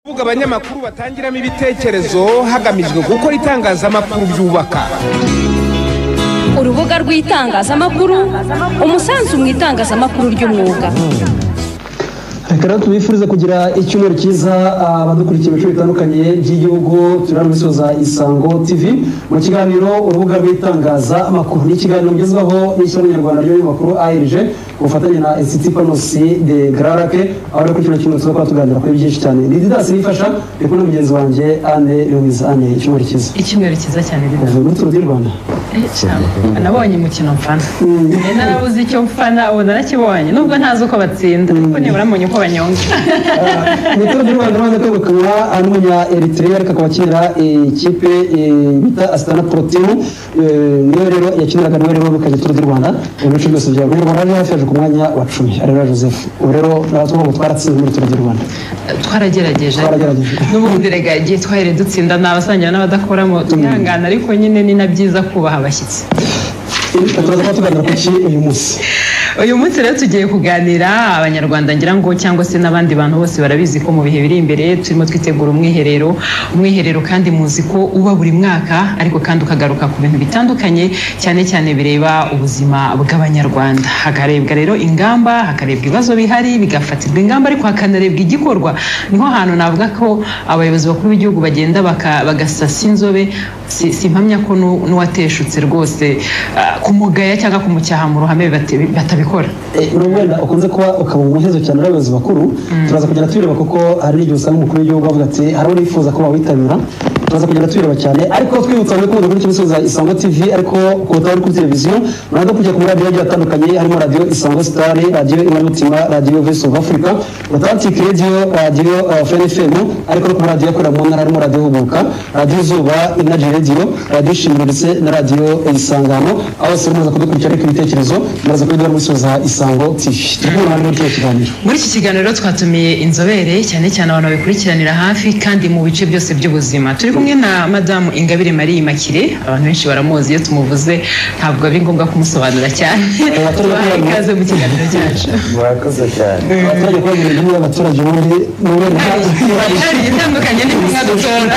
Uvuga abanyamakuru batangiramo ibitekerezo hagamijwe gukora itangazamakuru byubaka. Urubuga rw'itangazamakuru, umusanzu mu itangazamakuru ry'umwuga. Reka tubifurize kugira icyumweru cyiza abadukurikiye ibice bitandukanye by'igihugu. Turarumusoza Isango TV mu kiganiro urubuga rw'itangazamakuru. Ni ikiganiro ngezwaho n'ishyirahamwe nyarwanda ry'abanyamakuru ARG ubufatanye na Institut Panos de Grarake, aho kuri kino kintu tuba tuganira kuri byinshi cyane. Ni Didas nifasha ndiko n'umugenzi wanjye Anne Louise. Anne, icyumweru cyiza. Icyumweru cyiza cyane Didas. N'uturu di Rwanda. Nabonye umukino mfana. Narabuze icyo mfana ubu narakibonye nubwo ntazi uko batsinda kuko nibura mbonye uko banyonga. N'uturu di Rwanda maze kwegukana n'umunya Eritrea ariko abakinira ikipe bita Astana Protein. Niwe rero yakiniraga niwe rero bikaje Turu di Rwanda ibice byose bya Rwanda hafi ku mwanya wa 10. Arera Joseph ubu rero natwo ngo twaratsinze muri Turu di Rwanda. Twarageregeje n'ubu ndirega igihe twahire dutsinda n'abasangira n'abadakoramo twihangana ariko nyine ni nabyiza kubaha abashyitsi. Uyu munsi rero tugiye kuganira abanyarwanda ngira ngo cyangwa se n'abandi bantu bose barabizi ko mu bihe biri imbere turimo twitegura umwiherero kandi muzi ko uba buri mwaka ariko kandi ukagaruka ku bintu bitandukanye cyane cyane bireba ubuzima bw'abanyarwanda. Hakarebwa rero ingamba, hakarebwa ibibazo bihari, bigafatirwa ingamba ariko hakanarebwa igikorwa. Niho hantu navuga ko abayobozi bakuru b'igihugu bagenda bagasasa inzobe. Simpamya ko n'uwateshutse rwose kumugaya cyangwa kumucyaha mu ruhame batabikora. Wenda ukunze kuba ukaba umuhezo cyane n'abayobozi bakuru. Turaza kugenda tubireba kuko hari n'igihe usanga umukuru w'igihugu avuga ati hari urifuza ko bawitabira. Turaza kugenda tubireba cyane ariko twibutsa ko kuri kimisoza Isango TV ariko kutari kuri televiziyo nado kujya ku radio agiye atandukanye harimo radio Isango Star, radio Imamutima, radio Voice of Africa, Atlantic Radio FM ariko ku radio yakora mu ntara harimo radio Hubuka, radio Zuba, Energy Radio, radio Shimiro ndetse na radio Isangano. Aho se muza kudukurikira ariko ibitekerezo muraza kubidura musoza Isango TV. Muri iki kiganiro twatumiye inzobere cyane cyane abantu babikurikiranira hafi kandi mu bice byose by'ubuzima. Turi kumwe na Madamu Ingabire Marie Makire, abantu benshi baramuzi iyo tumuvuze ntabwo ari ngombwa kumusobanura cyane. Ikaze mu kiganiro cyacu. Murakoze cyane. Abaturage ko ibintu by'abaturage muri hari itandukanye n'inka dutora.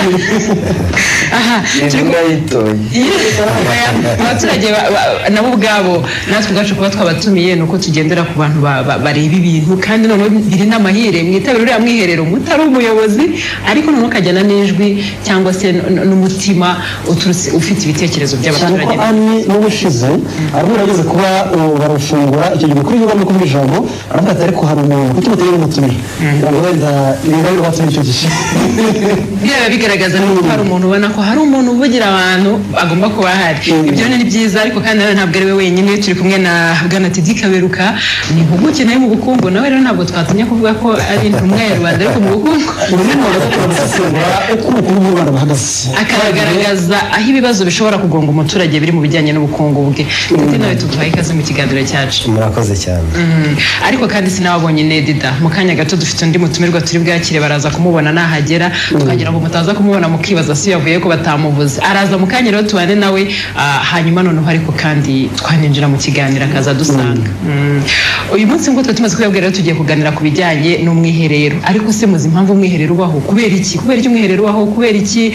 Aha, abaturage nabo ubwabo natwe ubwacu kuba twabatumiye nuko tugendera ku bantu bareba ibintu kandi none biri n'amahire mwitabira uriya mwiherero mutari umuyobozi ariko none ukajyana n'ijwi cyangwa se n'umutima ufite ibitekerezo by'abaturage. N'ubushize ariko urageze kuba barufungura icyo gihe kuri yuba no kuvuga ijambo aravuga ati ariko hari umuntu kuki mutari umutumire ngo wenda niba ari watumye icyo gihe byaba bigaragaza ko hari umuntu ubona ko hari umuntu uvugira abantu agomba kuba ahari. Ibyo ni byiza ariko kandi ntabwo ari we wenyine. Turi kumwe na Bwana Tidi Kaberuka, ni impuguke nayo mu bukungu, nawe rero ntabwo twatumye kuvuga ko ari intumwa ya rubanda ariko mu bukungu akagaragaza aho ibibazo bishobora kugonga umuturage biri mu bijyanye n'ubukungu bwe. Ndetse nawe tuduhaye ikaze mu kiganiro cyacu. Murakoze cyane. Ariko kandi sinababonye Nedida mu kanya gato dufite undi mutumirwa turi bwakire baraza kumubona nahagera tukagira ngo mutaza kumubona mukibaza si yavuye ko batamuvuze. Araza mu kanya rero tubane nawe hanyuma noneho ariko kandi twaninjira mu kiganiro akaza dusanga. Uyu munsi ngo tumaze kwibwira rero tugiye kuganira ku bijyanye n'umwiherero. Ariko se muzi impamvu umwiherero ubaho? Kubera iki umwiherero ubaho? Kubera iki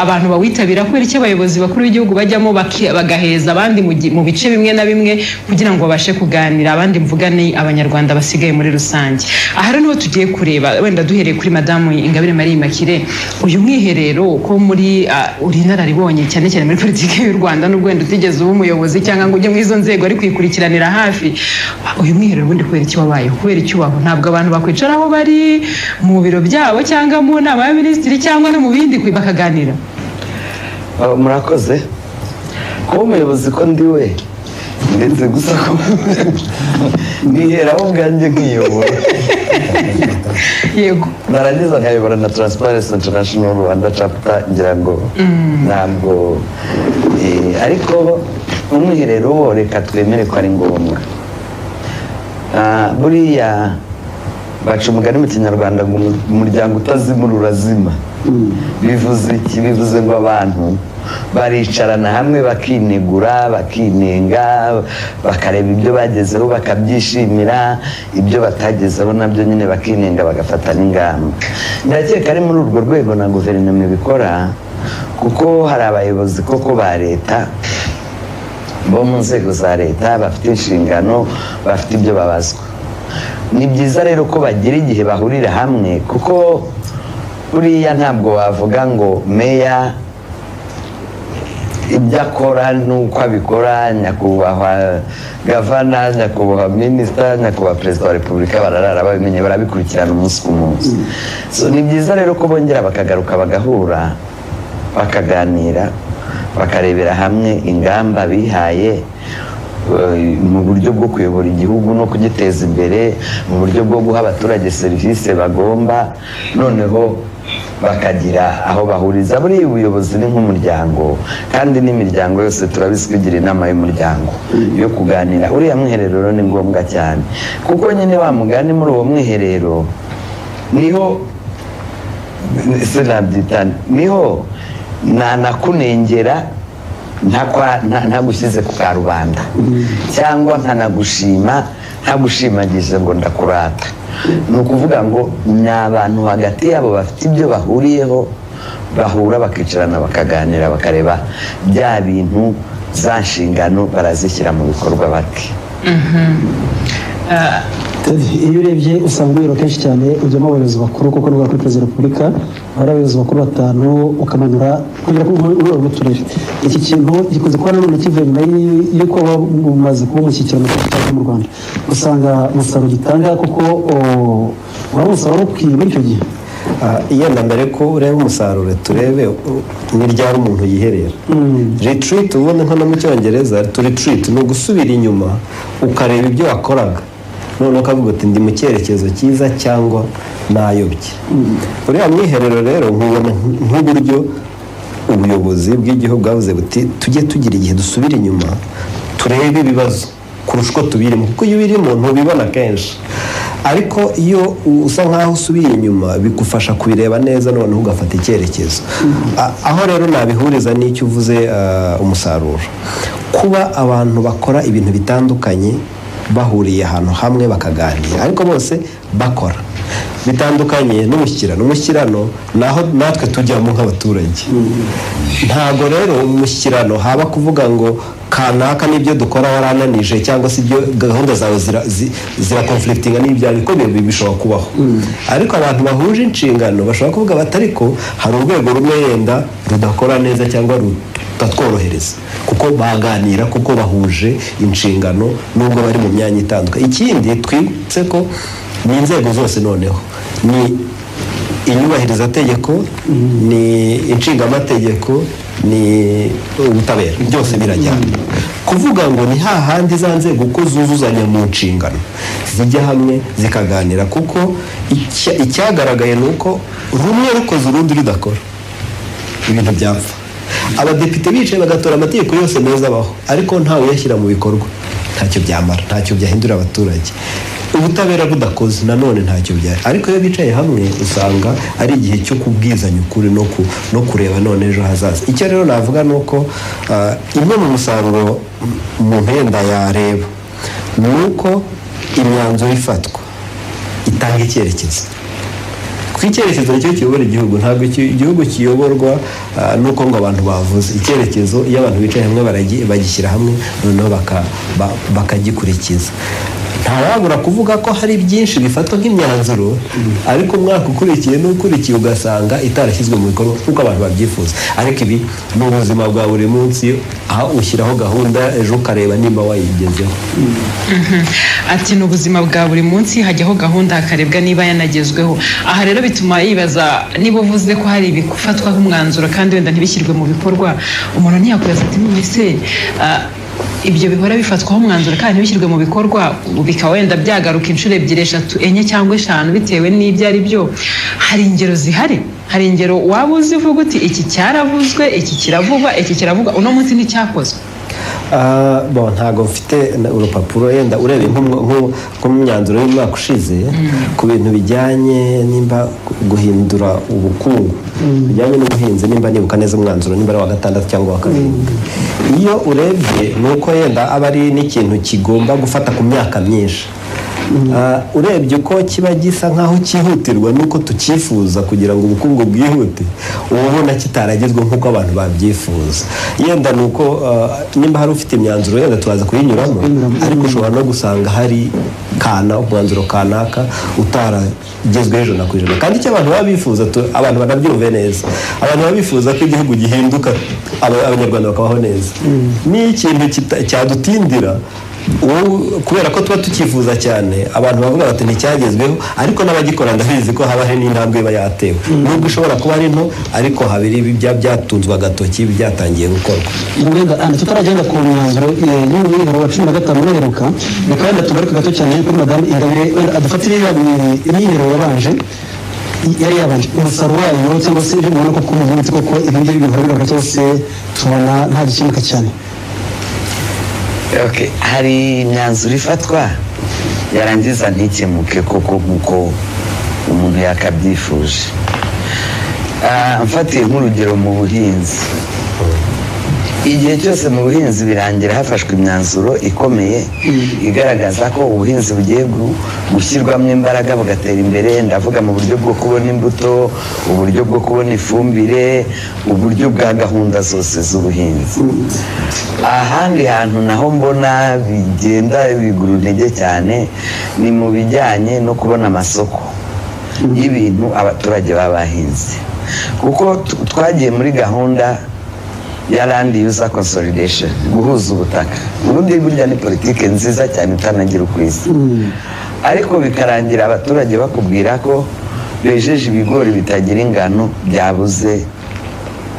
abantu bawitabira? Kubera iki abayobozi bakuru b'igihugu bajyamo bagaheza abandi mu bice bimwe na bimwe kugira ngo babashe kuganira abandi mvuga ni abanyarwanda basigaye muri rusange. Aha rero niho tugiye kureba wenda duhereye kuri Madamu Ingabire Marie Makire. Uyu mwiherero ko muri uri nararibonye cyane cyane muri politiki y'u Rwanda n'ubwo wenda utigeze uba umuyobozi cyangwa ngo ujye mu izo nzego ari kwikurikiranira hafi. Uyu mwiherero ubundi kubera iki wabayeho? Kubera iki ubaho? Ntabwo abantu bakwicara aho bari mu biro byabo cyangwa mu nama ya minisitiri cyangwa no mu bindi bakaganira. Murakoze kuba umuyobozi ko ndi we ndetse gusa ko niheraho ubwanjye nkiyobora. Yego narangiza nkayobora na Transparency International Rwanda chapter ngira ngo ntabwo ariko umwiherero wo reka twemere ko ari ngombwa. Buriya baca umugani mu kinyarwanda ngo umuryango utazimura urazima. Bivuze iki? Bivuze ngo abantu baricarana hamwe bakinegura, bakinenga, bakareba ibyo bagezeho bakabyishimira, ibyo batagezeho nabyo nyine bakinenga bagafata n'ingamba. Ndakeka ari muri urwo rwego na guverinoma ibikora, kuko hari abayobozi koko ba leta bo mu nzego za leta bafite inshingano, bafite ibyo babazwa. Ni byiza rero ko bagira igihe bahurira hamwe, kuko buriya ntabwo wavuga ngo meya ibyo akora n'uko abikora, nyakubahwa gavana, nyakubahwa minisita, nyakubahwa perezida wa repubulika bararara babimenye, barabikurikirana umunsi ku munsi. So ni byiza rero ko bongera bakagaruka bagahura bakaganira, bakarebera hamwe ingamba bihaye mu buryo bwo kuyobora igihugu no kugiteza imbere, mu buryo bwo guha abaturage serivisi bagomba, noneho bakagira aho bahuriza. Buriya ubuyobozi ni nk'umuryango, kandi n'imiryango yose turabizi kugira inama y'umuryango yo kuganira. Uriya mwiherero ni ngombwa cyane, kuko nyine wa mugani muri uwo mwiherero niho niho nanakunengera ntagushyize ku karubanda, cyangwa ntanagushima ntagushimagije ngo ndakurata. Ni ukuvuga ngo ni abantu hagati yabo bafite ibyo bahuriyeho, bahura bakicarana bakaganira, bakareba bya bintu, za nshingano barazishyira mu bikorwa bati. iyo urebye usanga ibiro kenshi cyane ujyamo abayobozi bakuru, kuko n'ubwa kuri perezida wa repubulika hari abayobozi bakuru 5 ukamanura kugera ku rwego rw'uturere. Iki kintu gikunze kuba nanone kivuye nyuma y'uko bamaze kuba umushyikirano mu Rwanda, usanga umusaruro gitanga kuko waba umusaruro ukwiye muri icyo gihe. Yenda mbere ko ureba umusaruro turebe ni ryari umuntu yiherera. Retreat ubona nko mu Cyongereza, to retreat ni ugusubira inyuma ukareba ibyo wakoraga, none ukavuga uti ndi mu cyerekezo cyiza cyangwa nayobye. Uriya mwiherero rero nkubona nk'uburyo ubuyobozi bw'igihugu bwavuze buti tujye tugira igihe dusubira inyuma turebe ibibazo kurusha uko tubirimo, kuko iyo ubirimo ntubibona kenshi, ariko iyo usa nkaho usubiye inyuma bigufasha kubireba neza, noneho ugafata icyerekezo. Aho rero nabihuriza n'icyo uvuze, umusaruro kuba abantu bakora ibintu bitandukanye bahuriye ahantu hamwe bakaganira, ariko bose bakora bitandukanye n'umushyikirano naho natwe tujyamo nk'abaturage. Ntabwo rero umushyikirano haba kuvuga ngo kanaka n'ibyo dukora warananije, cyangwa se ibyo gahunda zawe zira conflictinga n'ibyawe, bikomeye bishobora kubaho. Ariko abantu bahuje inshingano bashobora kuvuga bati ariko hari urwego rumwe yenda rudakora neza cyangwa rutatworohereza, kuko baganira, kuko bahuje inshingano nubwo bari mu myanya itandukanye. Ikindi twibutse ko ni inzego zose noneho ni inyubahirizategeko, ni inshingamategeko, ni ubutabera, byose birajyana. Kuvuga ngo ni hahandi za nzego uko zuzuzanya mu nshingano zijya hamwe zikaganira, kuko icyagaragaye ni uko rumwe rukoze urundi rudakora, ibintu byapfa. Abadepite bicaye bagatora amategeko yose meza abaho, ariko ntawe uyashyira mu bikorwa, ntacyo byamara, ntacyo byahindura abaturage. Ubutabera budakoze nanone ntacyo byari, ariko iyo bicaye hamwe usanga ari igihe cyo kubwizanya ukuri no kureba none ejo hazaza. Icyo rero navuga ni uko imwe mu musaruro umuntu yenda yareba ni uko imyanzuro ifatwa itanga icyerekezo. Ku icyerekezo nicyo kiyobora igihugu, ntabwo igihugu kiyoborwa nuko ngo abantu bavuze. Icyerekezo iyo abantu bicaye hamwe bagishyira hamwe, noneho bakagikurikiza. Ntawabura kuvuga ko hari byinshi bifatwa nk'imyanzuro, ariko umwaka ukurikiye n'ukurikiye ugasanga itarashyizwe mu bikorwa nk'uko abantu babyifuza. Ariko ibi ni ubuzima bwa buri munsi, aho ushyiraho gahunda ejo ukareba nimba wayigezeho. Ati ni ubuzima bwa buri munsi, hajyaho gahunda hakarebwa niba yanagezweho. Aha rero bituma yibaza, niba uvuze ko hari ibifatwa nk'umwanzuro kandi wenda ntibishyirwe mu bikorwa, umuntu ntiyakwibaza ati none se ibyo bihora bifatwaho umwanzuro kandi ntibishyirwe mu bikorwa, bikaba wenda byagaruka inshuro 2, 3, 4 cyangwa 5 bitewe n'ibyo ari byo. Hari ingero zihari, hari ingero waba uzivuga uti iki cyaravuzwe, iki kiravugwa, iki kiravugwa, uno munsi nticyakozwe. ntabwo mfite urupapuro yenda urebye nko mu myanzuro y'umwaka ushize ku bintu bijyanye nimba guhindura ubukungu bijyanye n'ubuhinzi nimba nibuka neza umwanzuro nimba ari wa 6 cyangwa wa 7 iyo urebye nuko yenda aba ari n'ikintu kigomba gufata ku myaka myinshi urebye uko kiba gisa nkaho cyihutirwa nuko tukifuza kugira ngo ubukungu bwihute ubona kitaragezwe nk'uko abantu babyifuza yenda nuko nimba hari ufite imyanzuro yenda turaza kuyinyuramo ariko ushobora no gusanga hari umwanzuro kanaka utaragezweho ijana ku ijana kandi icyo abantu baba bifuza abantu banabyumve neza abantu baba bifuza ko igihugu gihinduka abanyarwanda bakabaho neza ni ikintu cyadutindira kubera ko tuba tukifuza cyane abantu bavuga bati nticyagezweho ariko n'abagikora ndabizi ko haba hari n'intambwe iba yatewe nubwo ishobora kuba ari nto ariko habiri byatunzwe agatoki byatangiye gukorwa wenda tutaragenda ku myanzuro y'umwiherero wa 15 ureheruka reka wenda tugaruke gato cyane kuri madame Ingabire wenda adufatire imyiherero yabanje yari yabanje umusaruro wayo cyangwa se ibyo mubona ko kumuvuntse koko ibindi bihorera cyose tubona nta gikemuka cyane. hari imyanzuro ifatwa yarangiza ntikemuke koko nk'uko umuntu yakabyifuje. Mfatiye nk'urugero mu buhinzi, igihe cyose mu buhinzi birangira hafashwe imyanzuro ikomeye igaragaza ko ubuhinzi bugiye gushyirwamo imbaraga bugatera imbere. Ndavuga mu buryo bwo kubona imbuto, uburyo bwo kubona ifumbire, uburyo bwa gahunda zose z'ubuhinzi. Ahandi hantu naho mbona bigenda bigura intege cyane ni mu bijyanye no kubona amasoko y'ibintu abaturage baba bahinze, kuko twagiye muri gahunda ya land user consolidation, guhuza ubutaka. Ubundi burya ni politike nziza cyane utanagira ukwisi, ariko bikarangira abaturage bakubwira ko bejeje ibigori bitagira ingano byabuze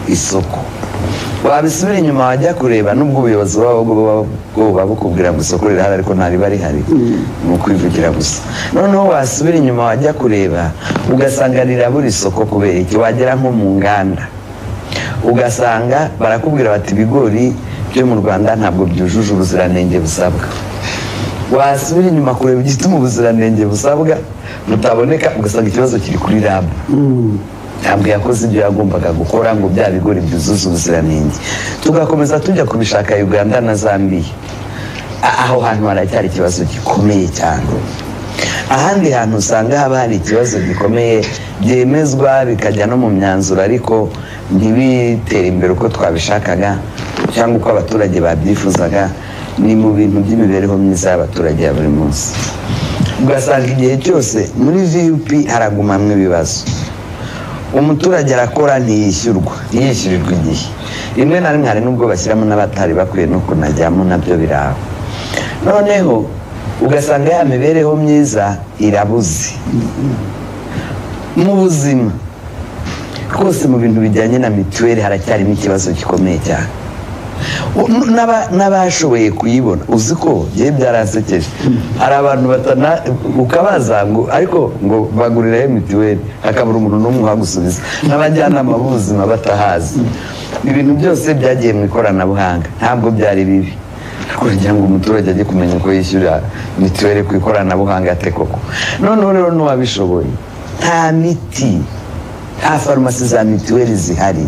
isoko. Wabisubira inyuma wajya kureba n'ubwo ubuyobozi buba bukubwira ngo isoko rirahari ariko ntariba rihari, ni ukwivugira gusa. Noneho wasubira inyuma wajya kureba ugasanga rirabura isoko kubera iki. Wagera nko mu nganda ugasanga barakubwira bati ibigori byo mu Rwanda ntabwo byujuje ubuziranenge busabwa. Wasubira inyuma kureba igituma ubuziranenge busabwa butaboneka, ugasanga ikibazo kiri kuri RAB. Ntabwo yakoze ibyo yagombaga gukora ngo bya bigori byuzuze ubuziranenge. Tugakomeza tujya kubishaka Uganda na Zambia, aho hantu haracyari ikibazo gikomeye cyane. Ahandi hantu usanga haba hari ikibazo gikomeye byemezwa bikajya no mu myanzuro ariko ntibitere imbere uko twabishakaga cyangwa uko abaturage babyifuzaga, ni mu bintu by'imibereho myiza y'abaturage ya buri munsi. Ugasanga igihe cyose muri VUP haragumamwe ibibazo. Umuturage arakora ntiyishyurirwa igihe. Rimwe na rimwe hari n'ubwo bashyiramo n'abatari bakwiye no kunajyamo, nabyo biraho. Noneho ugasanga ya mibereho myiza irabuze. Mu buzima rwose mu bintu bijyanye na mituweli haracyarimo ikibazo gikomeye cyane. N'abashoboye kuyibona uzi ko yewe byarasekeje, hari abantu ukabaza ngo ariko ngo baguriraho mituweli hakabura umuntu n'umwe uhagusubiza, n'abajyanama b'ubuzima batahazi. Ibintu byose byagiye mu ikoranabuhanga, ntabwo byari bibi kugira ngo umuturage ajye kumenya uko yishyura mituweli ku ikoranabuhanga ate koko. Noneho rero n'uwabishoboye nta miti, nta farumasi za mituweli zihari,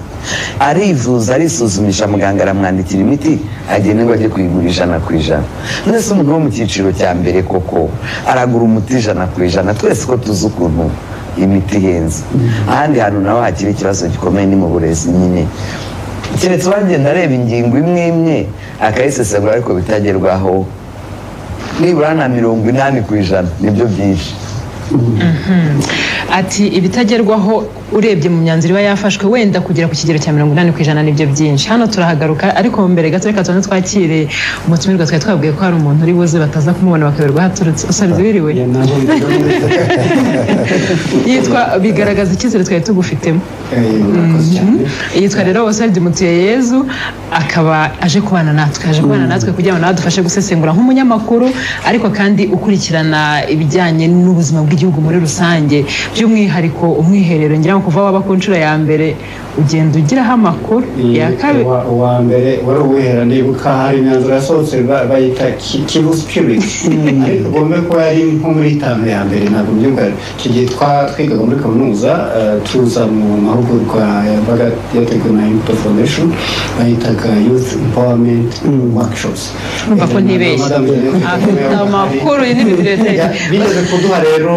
arivuza arisuzumisha muganga aramwandikira imiti agenda ngo ajye kuyigura 100%. Nese umuntu wo mu cyiciro cya mbere koko aragura umuti 100%? Twese ko tuzi ukuntu imiti ihenze. Ahandi hantu naho hakiri ikibazo gikomeye ni mu burezi nyine, keretse wagenda areba ingingo imwe imwe akayisesagura ariko bitagerwaho nibura na 80% nibyo byinshi. Ati ibitagerwaho urebye mu myanzuro iba yafashwe wenda kugera ku kigero cya 80% nibyo byinshi. Hano turahagaruka ariko mbere gato reka tubone twakire umutumirwa twari twabwiye ko hari umuntu uri buze bataza kumubona bakaberwa haturutse. Usabize wiriwe yitwa bigaragaza icyizere twari tugufitemo. Yitwa rero Oswald Mutuyeyezu, akaba aje kubana natwe kugira ngo nadufashe gusesengura nk'umunyamakuru ariko kandi ukurikirana ibijyanye n'ubuzima bw'igihugu muri rusange, by'umwihariko umwiherero ngira ngo kuva waba ku nshuro ya mbere ugenda ugiraho amakuru iya kabiri uwa mbere wari uwihera ndibuka hari imyanzuro yasohotse bayita Kivu Spirit ariko ugomba kuba yari nko muri itanu ya mbere ntabwo mbyumva icyo gihe twigaga muri kaminuza tuza mu mahugurwa yabaga yateguwe na Imbuto Foundation bayitaga Youth Empowerment Workshops umva ko ntibeshye afite amakuru bigeze kuduha rero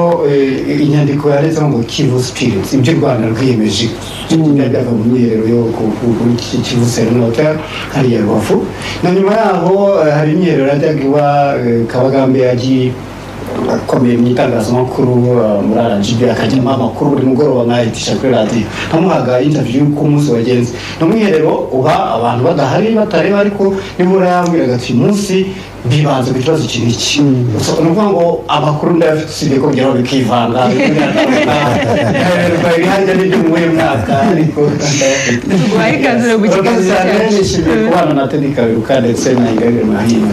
inyandiko yanditseho ngo Kivu Spirit ibyo u Rwanda rwiyemeje byajyaga mu myiherero yo ku Kivu Serena Hotel hariya Rubavu na nyuma yaho hari imyiherero yajyaga iba Kabagambe yagiye akomeye mu itangazamakuru muri RGB akajyamo amakuru buri mugoroba nkayitisha kuri radiyo nkamuhaga interview y'uko umunsi wagenze no mwiherero uba abantu badahari batareba ariko nibura yambwiraga ati uyu munsi bibanze ku kibazo iki n'iki ni ukuvuga ngo amakuru ndayafite usibye ko byaba bikivanga bihajya n'ibyo mu wuhe mwaka ariko tuguhaye ikaze rero ku kiganiro cyacu nishimiye kubana na Teddy Kaberuka ndetse na Ingabire Mahima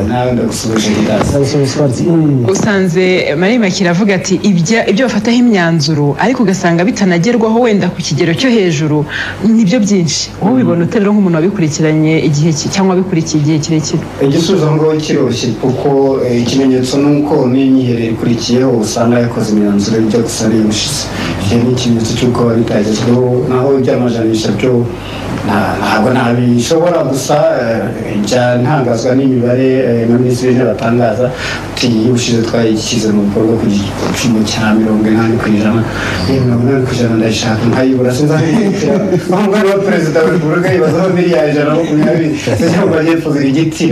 nawe ndagusubije ikaze usanze Marie Makira avuga ati ibyo bafataho imyanzuro ariko ugasanga bitanagerwaho wenda ku kigero cyo hejuru nibyo byinshi wowe ubibona ute rero nk'umuntu wabikurikiranye igihe cyangwa wabikurikiye igihe kirekire igisubizo ngo kiroshye kuko ikimenyetso nuko n'imyiherero ikurikiyeho usanga yakoze imyanzuro ijya gusa n'iyushize iki ni ikimenyetso cy'uko bitagezweho naho iby'amajanisha byo ntabwo ntabishobora gusa ntangazwa n'imibare na minisitiri w'intebe batangaza ati ubushize twayishyize mu bikorwa ku gipimo cya 80%, 80% ndayishaka nkayibura sinzabikira umugore wa perezida wa repubulika yibazaho miliyari 120 cyangwa amajyepfo z'igiti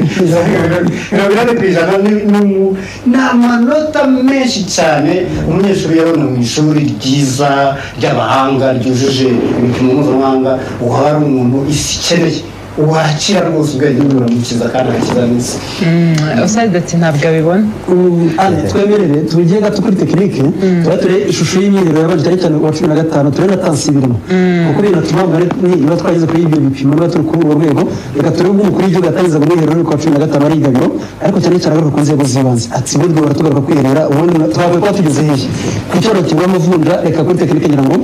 80% ni amanota menshi cyane umunyeshuri yabona mu ishuri ryiza ry'abahanga ryujuje ibipimo mpuzamahanga uhari umuntu isi ikeneye wakira rwose ubwenge buramukiza kandi akiza n'isi usabye ati ntabwo abibona twemerere tubigiye gato kuri tekinike tuba turebe ishusho y'imyiherero yabaye cyane cyane kuwa 15 turebe na tansibirimo kuko ibintu tubambwa niba twageze kuri ibyo bipimo niba turi kuri urwo rwego reka turebe nk'umukuru w'igihugu atangiza mu mwiherero kuwa 15 ari igabiro ariko cyane cyane agaruka ku nzego z'ibanze ati buryo baratugaruka kwiherera ubundi twavuye kuba tugeze hehe ku cyaro kigwa amavunja reka kuri tekinike ngira ngo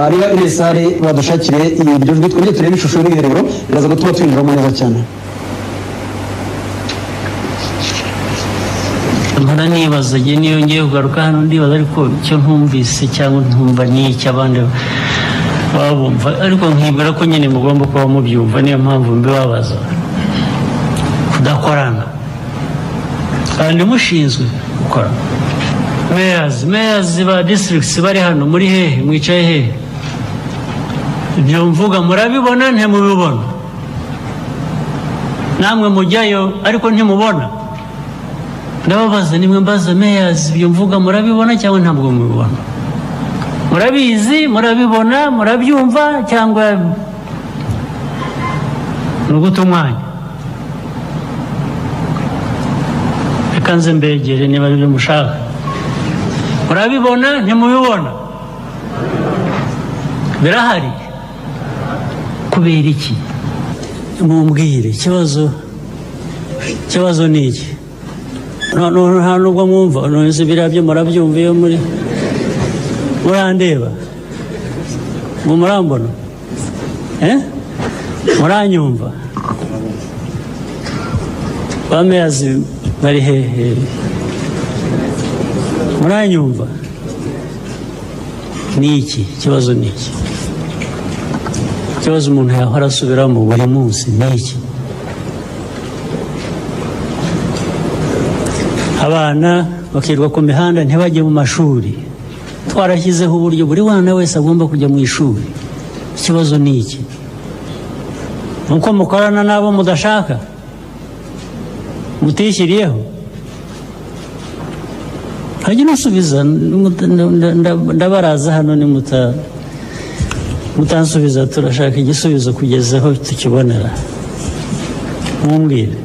ariba iresare badushakire ibyo jwi twongeye turebe ishusho y'imyiherero biraza gutuma twinjiramo neza cyane nkora nibaza igihe niyo ngiye kugaruka hano ndibaza ariko icyo ntumvise cyangwa ntumva n'icyo abandi babumva ariko nkibwira ko nyine mugomba kuba mubyumva niyo mpamvu mbibabaza kudakorana kandi mushinzwe gukora meyazi ba districts bari hano muri hehe mwicaye hehe ibyo mvuga murabibona ntimubibona namwe mujyayo ariko ntimubona ndababaza nimwe mbaza meyazi ibyo mvuga murabibona cyangwa ntabwo mubibona murabizi murabibona murabyumva cyangwa ni uguta umwanya reka nze mbegere niba ari byo mushaka murabibona ntimubibona birahari kubera iki mumbwire ikibazo ni iki nta nubwo mwumva none biriya byo murabyumva iyo murandeba ngo murambona muranyumva ba meyazi bari hehe muranyumva ni iki ikibazo ni iki ikibazo umuntu yahora asubiramo buri munsi ni iki abana bakirwa ku mihanda ntibajye mu mashuri twarashyizeho uburyo buri mwana wese agomba kujya mu ishuri ikibazo ni iki nuko mukorana n'abo mudashaka mutishyiriyeho hajya unasubiza ndabaraza hano mutansubiza turashaka igisubizo kugeza aho tukibonera mumbwire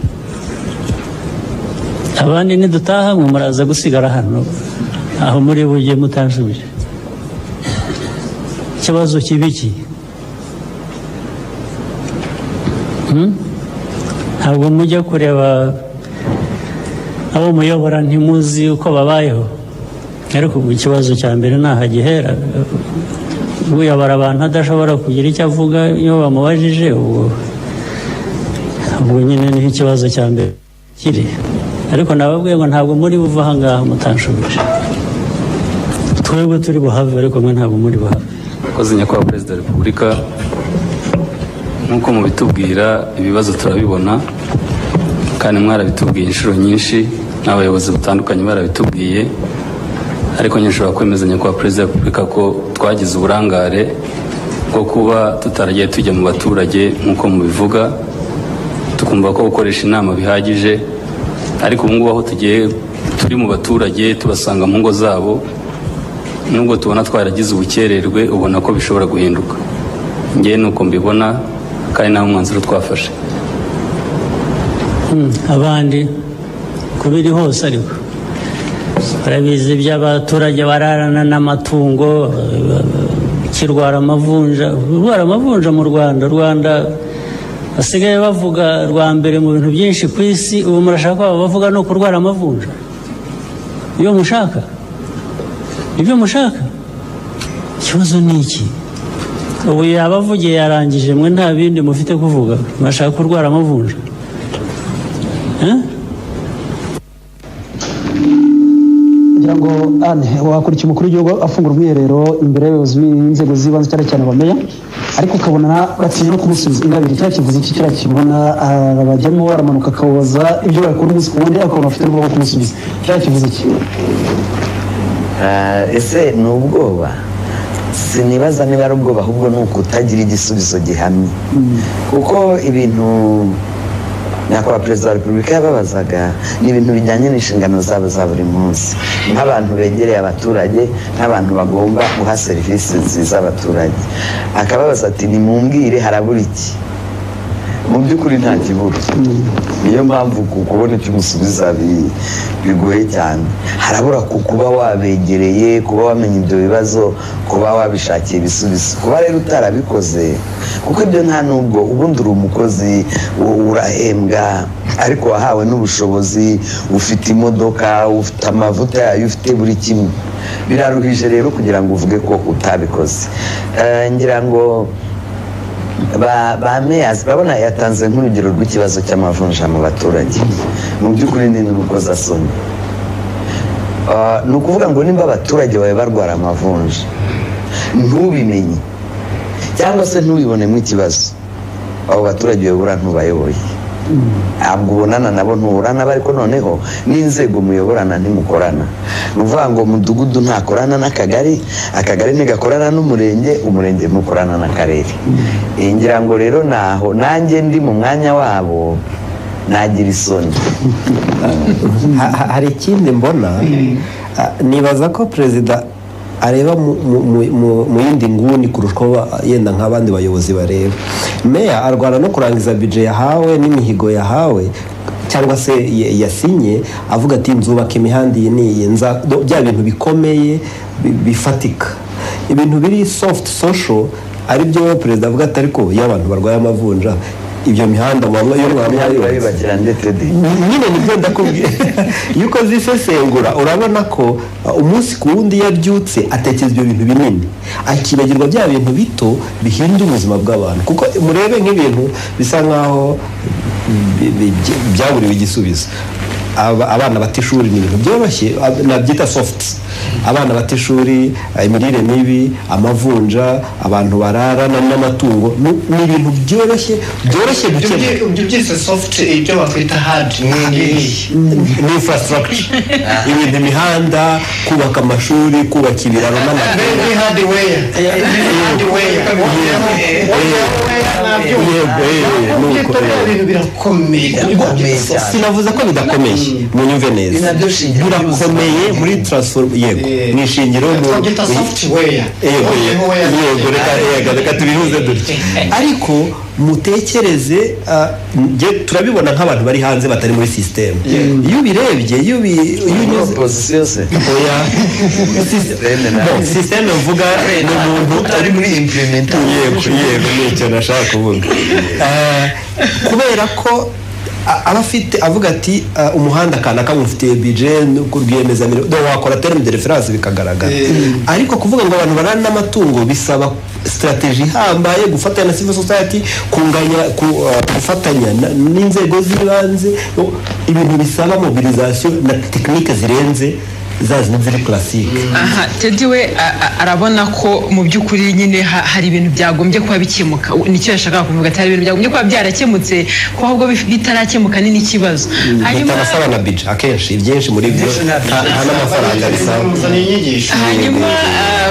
abandi nidutaha mwe muraza gusigara hano aho muri bujye mutansubije ikibazo kibiki ntabwo mujya kureba abo muyobora ntimuzi uko babayeho ariko ikibazo cya mbere ntaho gihera uyobora abantu adashobora kugira icyo avuga iyo bamubajije ubwo nyine niho ikibazo cya mbere kiri ariko nababwiye ngo ntabwo muri buva aha ngaha mutanshubije twebwe turi buhave ariko mwe ntabwo muri buhave. Akoze nyakubahwa Perezida wa Repubulika, nk'uko mubitubwira ibibazo turabibona kandi mwarabitubwiye inshuro nyinshi n'abayobozi batandukanye barabitubwiye, ariko nshobora kwemeza nyakubahwa Perezida wa Repubulika ko twagize uburangare bwo kuba tutaragiye tujya mu baturage nk'uko mubivuga, tukumva ko gukoresha inama bihagije, ariko ubu ngubu aho tugiye turi mu baturage tubasanga mu ngo zabo, nubwo tubona twaragize ubukererwe ubona ko bishobora guhinduka. Ngewe nuko mbibona kandi nawe umwanzuro twafashe. Abandi kubiri hose ariko barabizi by'abaturage bararana n'amatungo kirwara amavunja mu Rwanda basigaye bavuga rwa mbere mu bintu byinshi ku isi. Ubu murashaka ko bavuga no kurwara amavunja? Iyo mushaka ibyo mushaka, ikibazo ni iki? Ubu yabavugiye yarangije, mwe nta bindi mufite kuvuga, murashaka kurwara amavunja? ngira ngo wakurikiye umukuru w'igihugu afungura ubwiherero imbere y'abayobozi b'inzego z'ibanze cyane cyane bamenya, ariko ukabona batinya no kumusubiza ingabire. Cya kivuze iki kiriya kibona abajyamo aramanuka akababaza ibyo bakora umunsi ku wundi, akabona afite n'ubwoba bwo kumusubiza. Cya kivuze iki? Ese ni ubwoba? Sinibaza niba ari ubwoba, ahubwo ni ukutagira igisubizo gihamye, kuko ibintu nyakubahwa Perezida wa Repubulika yababazaga ni ibintu bijyanye n'inshingano zabo za buri munsi nk'abantu begereye abaturage, nk'abantu bagomba guha serivisi nziza abaturage. Akababaza ati nimumbwire harabura iki? Mu by'ukuri nta kibura. Niyo mpamvu kubona icyo umusubiza bigoye cyane. Harabura kuba wabegereye, kuba wamenya ibyo bibazo, kuba wabishakiye ibisubizo. Kuba rero utarabikoze, kuko ibyo nta nubwo ubundi uri umukozi urahembwa, ariko wahawe n'ubushobozi, ufite imodoka, ufite amavuta yayo, ufite buri kimwe. Biraruhije rero kugira ngo uvuge ko utabikoze. Ngira ngo ba meyazi babona yatanze nk'urugero rw'ikibazo cy'amavunja mu baturage. Mu by'ukuri ni n'urukozasoni. Ni ukuvuga ngo nimba abaturage bawe barwara amavunja ntubimenye cyangwa se ntubibonemo ikibazo, abo baturage uyobora ntubayoboye, ntabwo ubonana nabo, ntuburana, ariko noneho n'inzego muyoborana ntimukorana. Ni ukuvuga ngo umudugudu ntakorana n'akagari, akagari ntigakorana n'umurenge, umurenge ntukorana n'akarere. Ngira ngo rero naho nanjye ndi mu mwanya wabo nagira isoni. Hari ikindi mbona, nibaza ko perezida areba mu yindi nguni kurushaho yenda nk'abandi bayobozi bareba. Meya arwana no kurangiza budget yahawe n'imihigo yahawe cyangwa se yasinye, avuga ati nzubaka imihanda iyi n'iyi, bya bintu bikomeye bifatika. Ibintu biri soft social ari byo perezida avuga ati ariko iyo abantu barwaye amavunja ibyo mihanda nyine nibyo ndakubwiye. Iyo ukoze isesengura urabona ko umunsi ku wundi yabyutse atekereza ibyo bintu binini, akibagirwa bya bintu bito bihindura ubuzima bw'abantu. Kuko murebe nk'ibintu bisa nkaho byaburiwe igisubizo. Abana bata ishuri ni ibintu byoroshye, nabyita soft. Abana bata ishuri, imirire mibi, amavunja, abantu bararana n'amatungo, ni ibintu byoroshye gukemura. Ibyo byose soft, ibyo bakwita hard ni infrastructure. Ibintu imihanda, kubaka amashuri, kubaka ibiraro n'amatungo. Sinavuze ko bidakomeye, munyumve neza, birakomeye muri transform. Yego ni ishingiro reka tubihuze dutya, ariko mutekereze. Turabibona nk'abantu bari hanze batari muri sisiteme. Iyo ubirebye, iyo sisiteme mvuga ni umuntu utari muri implementation. Yego nicyo nashaka kuvuga. Kubera ko abafite avuga ati umuhanda kanaka mufitiye budget ku rwiyemezamirimo wakora terme de reference bikagaragara ariko kuvuga ngo abantu barana n'amatungo bisaba strategy ihambaye gufatanya na civil society gufatanya n'inzego z'ibanze ibintu bisaba mobilisation na technique zirenze zazi n'iziri classique. Teddy we arabona ko mu by'ukuri nyine hari ibintu byagombye kuba bikemuka nicyo yashaka kuvuga ati hari ibintu byagombye kuba byarakemutse ko ahubwo bitarakemuka ni n'ikibazo hanyuma abasaba na budget akenshi ibyinshi muri byo nta n'amafaranga bisaba. Hanyuma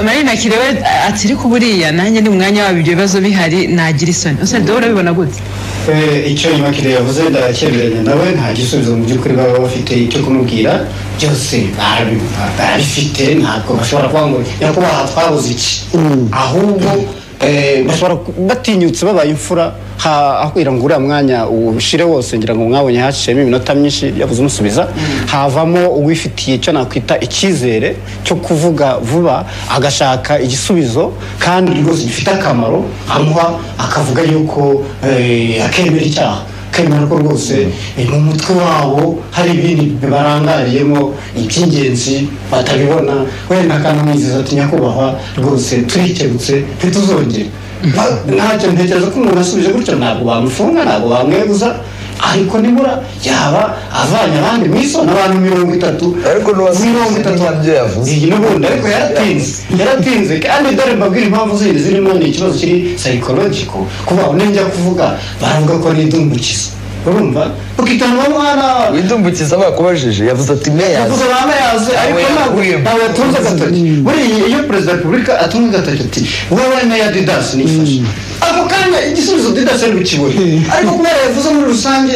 Marina Kirewe ati ariko buriya nanjye ni umwanya wabo ibyo bibazo bihari nagira isoni ose dore bibona gute icyo nyuma Kirewe yavuze ndakemeranya nawe nta gisubizo mu by'ukuri baba bafite icyo kumubwira byose barabifite ntabwo bashobora kuvuga ngo nyakubahwa twabuze iki ahubwo bashobora batinyutse babaye imfura akwira ngo uriya mwanya ushire wose ngira ngo mwabonye haciyemo iminota myinshi yabuze umusubiza havamo uwifitiye icyo nakwita icyizere cyo kuvuga vuba agashaka igisubizo kandi rwose gifite akamaro amuha akavuga yuko akemera icyaha kemera ko rwose mu mutwe wabo hari ibindi barangariyemo iby'ingenzi batabibona wenda akanamwizeza ati nyakubahwa rwose turikebutse ntituzongere ntacyo ntekereza ko umuntu asubije gutyo ntabwo bamufunga ntabwo bamweguza ariko nibura yaba avanye abandi mu iso n'abantu 30 ariko n'ubundi yavuze iyi n'ubundi ariko yaratinze kandi dore mbabwira impamvu zindi zirimo ni ikibazo kiri psychological kuba unenjya kuvuga baravuga ko n'idumbukiza urumva ukitana mwana widumbukiza bakubajije yavuze ati meya yavuze bameyaze ariko ntabwo yatunze agatoki buriya iyo perezida wa repubulika atunze agatoki ati wowe meya Didas nifashe ako kanya igisubizo Didas ari bukibone ariko kubera yavuze muri rusange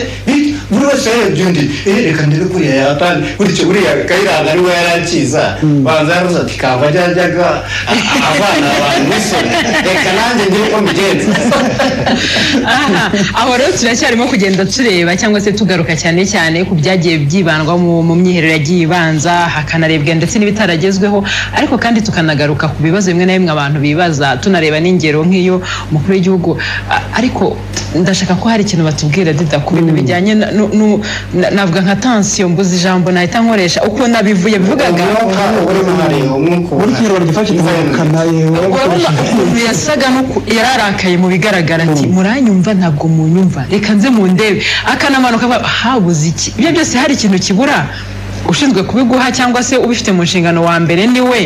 buri wese yarebye undi reka ndebe kuriya yatani buriya Kayiranga ari we yarakiza banza yavuze ati kava ajyaga abana abantu n'isoni reka nanjye ngire ko mbigenza aho rero turacyarimo kugenda tureba cyangwa se tugaruka cyane cyane ku byagiye byibandwa mu myiherero yagiye ibanza hakanarebwa ndetse n'ibitaragezweho ariko kandi tukanagaruka ku bibazo bimwe na bimwe abantu bibaza tunareba n'ingero nk'iyo umukuru w'igihugu ariko ndashaka ko hari ikintu batubwira Dida ku bintu bijyanye navuga nka tension mbuzi ijambo nahita nkoresha uko nabivuye bivugaga yasaga no yararakaye mu bigaragara ati muranyumva ntabwo munyumva reka nze mu ndebe akanamanuka habuze iki ibyo byose hari ikintu kibura ushinzwe kubiguha cyangwa se ubifite mu nshingano wa mbere ni we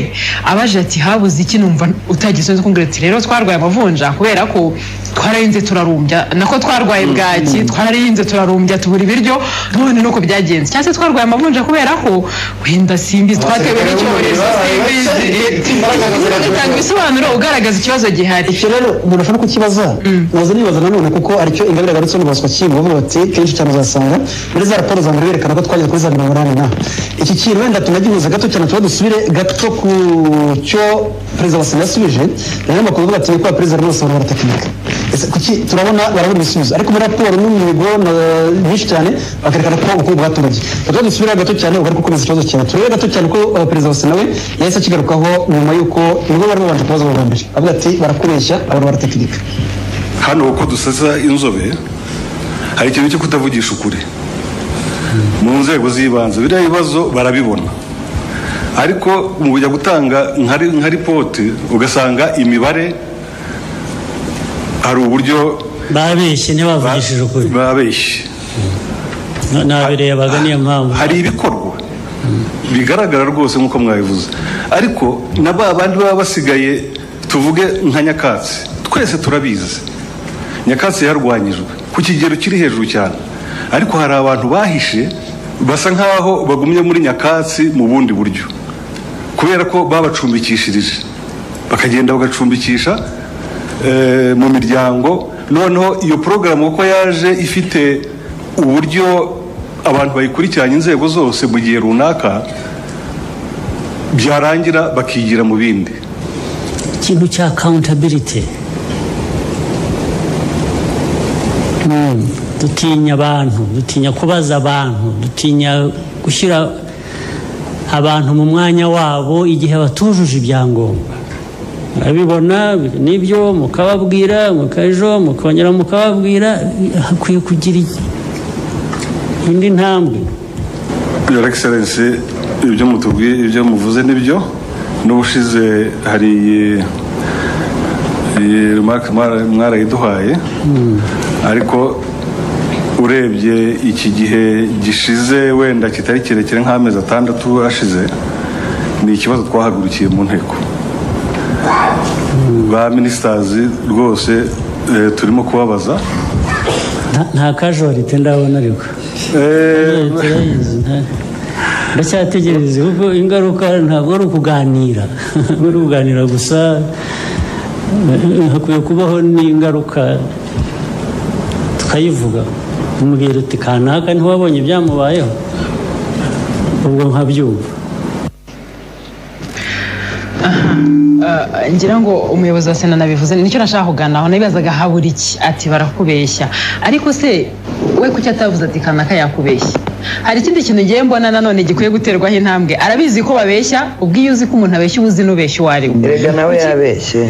abaje ati habuze iki numva utagisoze kumbwira ati rero twarwaye amavunja kubera ko twararinze turarumbya nako twarwaye bwaki twararinze turarumbya tubura ibiryo none nuko byagenze cyangwa se twarwaye amavunja kubera ko wenda simbi twatewe n'icyorezo simbi bisobanuro ugaragaza ikibazo gihari icyo rero umuntu ashobora kukibaza nazo nibaza nanone kuko aricyo Ingabire agarutse n'ubaswa kimwe bavuga bati kenshi cyane uzasanga muri za raporo za mbere berekana ko twageze kuri za 80 iki kintu wenda tunagihuza gato cyane tuba dusubire gato ku cyo perezida wa Sena yasubije rero amakuru avuga ati ko perezida rwose barabara tekinike kuki turabona barabura ibisubizo ariko muri raporo n'imihigo nyinshi cyane bakerekana ko ubukungu bw'abaturage tuba dusubire gato cyane ubwo gukomeza ikibazo cyane turebe gato cyane ko perezida wa Sena we yahise akigarukaho nyuma y'uko nibwo bari babanje kubaza bwa mbere avuga ati barakoresha abantu baratekinika hano uko dusasa inzobe hari ikintu cyo kutavugisha ukuri mu nzego z'ibanze biriya bibazo barabibona ariko mu kujya gutanga nka ripoti ugasanga imibare hari uburyo babeshye ntibavugishije ukuri babeshye nabirebaga niyo mpamvu hari ibikorwa bigaragara rwose nk'uko mwabivuze ariko na bandi baba basigaye tuvuge nka nyakatsi twese turabizi nyakatsi yarwanyijwe ku kigero kiri hejuru cyane ariko hari abantu bahishe basa nkaho bagumye muri nyakatsi mu bundi buryo kubera ko babacumbikishirije bakagenda bagacumbikisha mu miryango noneho iyo porogaramu uko yaje ifite uburyo abantu bayikurikiranye inzego zose mu gihe runaka byarangira bakigira mu bindi ikintu cya accountability dutinya abantu dutinya kubaza abantu dutinya gushyira abantu mu mwanya wabo igihe batujuje ibyangombwa murabibona nibyo mukababwira mukajo mukongera mukababwira hakwiye kugira indi ntambwe. Your Excellency, ibyo mutubwiye ibyo muvuze nibyo n'ubushize hari remark mwarayiduhaye ariko urebye iki gihe gishize wenda kitari kirekire nk'amezi 6 ashize ni ikibazo twahagurukiye mu nteko ba ministers rwose turimo kubabaza nta casualty ndabona ariko ndacyategereza kuko ingaruka ntabwo ari ukuganira ari ukuganira gusa hakwiye kubaho n'ingaruka tukayivuga umubwira uti kanaka ntiwabonye ibyamubayeho ubwo nkabyumva. ngira ngo umuyobozi wa Sena nabivuze nicyo nashaka kuganiraho nabibazaga habura iki ati barakubeshya ariko se we kuki atavuze ati kanaka yakubeshya. Hari ikindi kintu ngiye mbona nanone gikwiye guterwaho intambwe arabizi ko babeshya ubwiyo uzi ko umuntu abeshya ubuzi n'ubeshya uwari we. Erega nawe yabeshye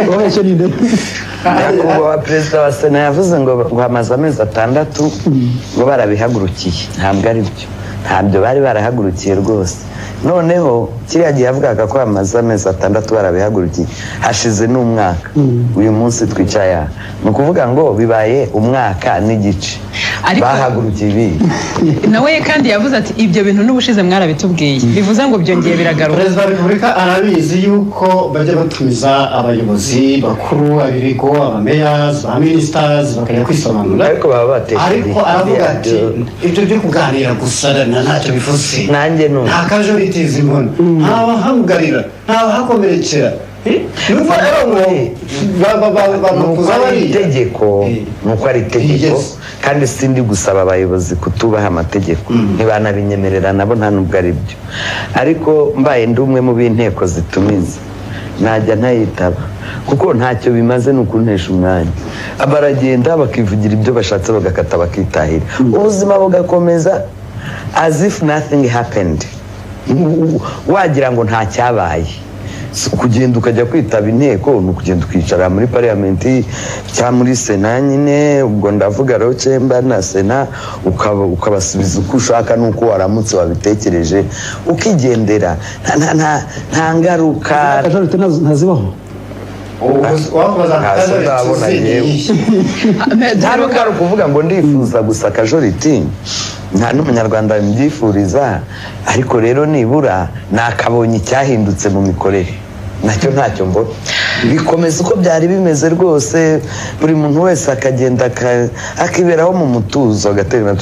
wabeshye ninde nyakubahwa perezida wa Sena yavuze ngo hamaze amezi 6 ngo barabihagurukiye ntabwo ari byo ntabyo bari barahagurukiye rwose noneho kiriya gihe yavugaga ko hamaze amezi 6 barabihagurukiye hashize n'umwaka uyu munsi twicaye ni ukuvuga ngo bibaye umwaka n'igice bahagurukiye ibi nawe kandi yavuze ati ibyo bintu n'ubushize mwarabitubwiye bivuze ngo byongeye biragaruka. Perezida wa Repubulika arabizi yuko bajya batumiza abayobozi bakuru abirigo abameya ba ministers bakajya kwisobanura ariko baba batekereza ariko aravuga ati ibyo byo kuganira gusa ntacyo bivuze nanjye no nta kajo biteza imbona ntabahamugarira ntabahakomerekera nuko ari itegeko nuko ari itegeko kandi sindi gusaba abayobozi kutubaha amategeko ntibanabinyemerera nabo nta nubwo ari byo ariko mbaye ndi umwe mu b'inteko zitumiza najya ntayitaba kuko ntacyo bimaze nukuntesha umwanya abaragenda bakivugira ibyo bashatse bagakata bakitahira ubuzima bugakomeza as if nothing happened wagira ngo nta cyabaye kugenda ukajya kwitaba inteko ni ukugenda ukicara muri parliamenti cyangwa muri Sena nyine ubwo ndavuga rero Chamber na Sena ukabasubiza uko ushaka nuko waramutse wabitekereje ukigendera nta ngaruka ntazibaho ntaruka ukuvuga ngo ndifuza gusa kajoriti nta n'umunyarwanda mbyifuriza ariko rero nibura nakabonye icyahindutse mu mikorere nacyo ntacyo mbona bikomeza uko byari bimeze rwose buri muntu wese akagenda akiberaho mu mutuzo agatera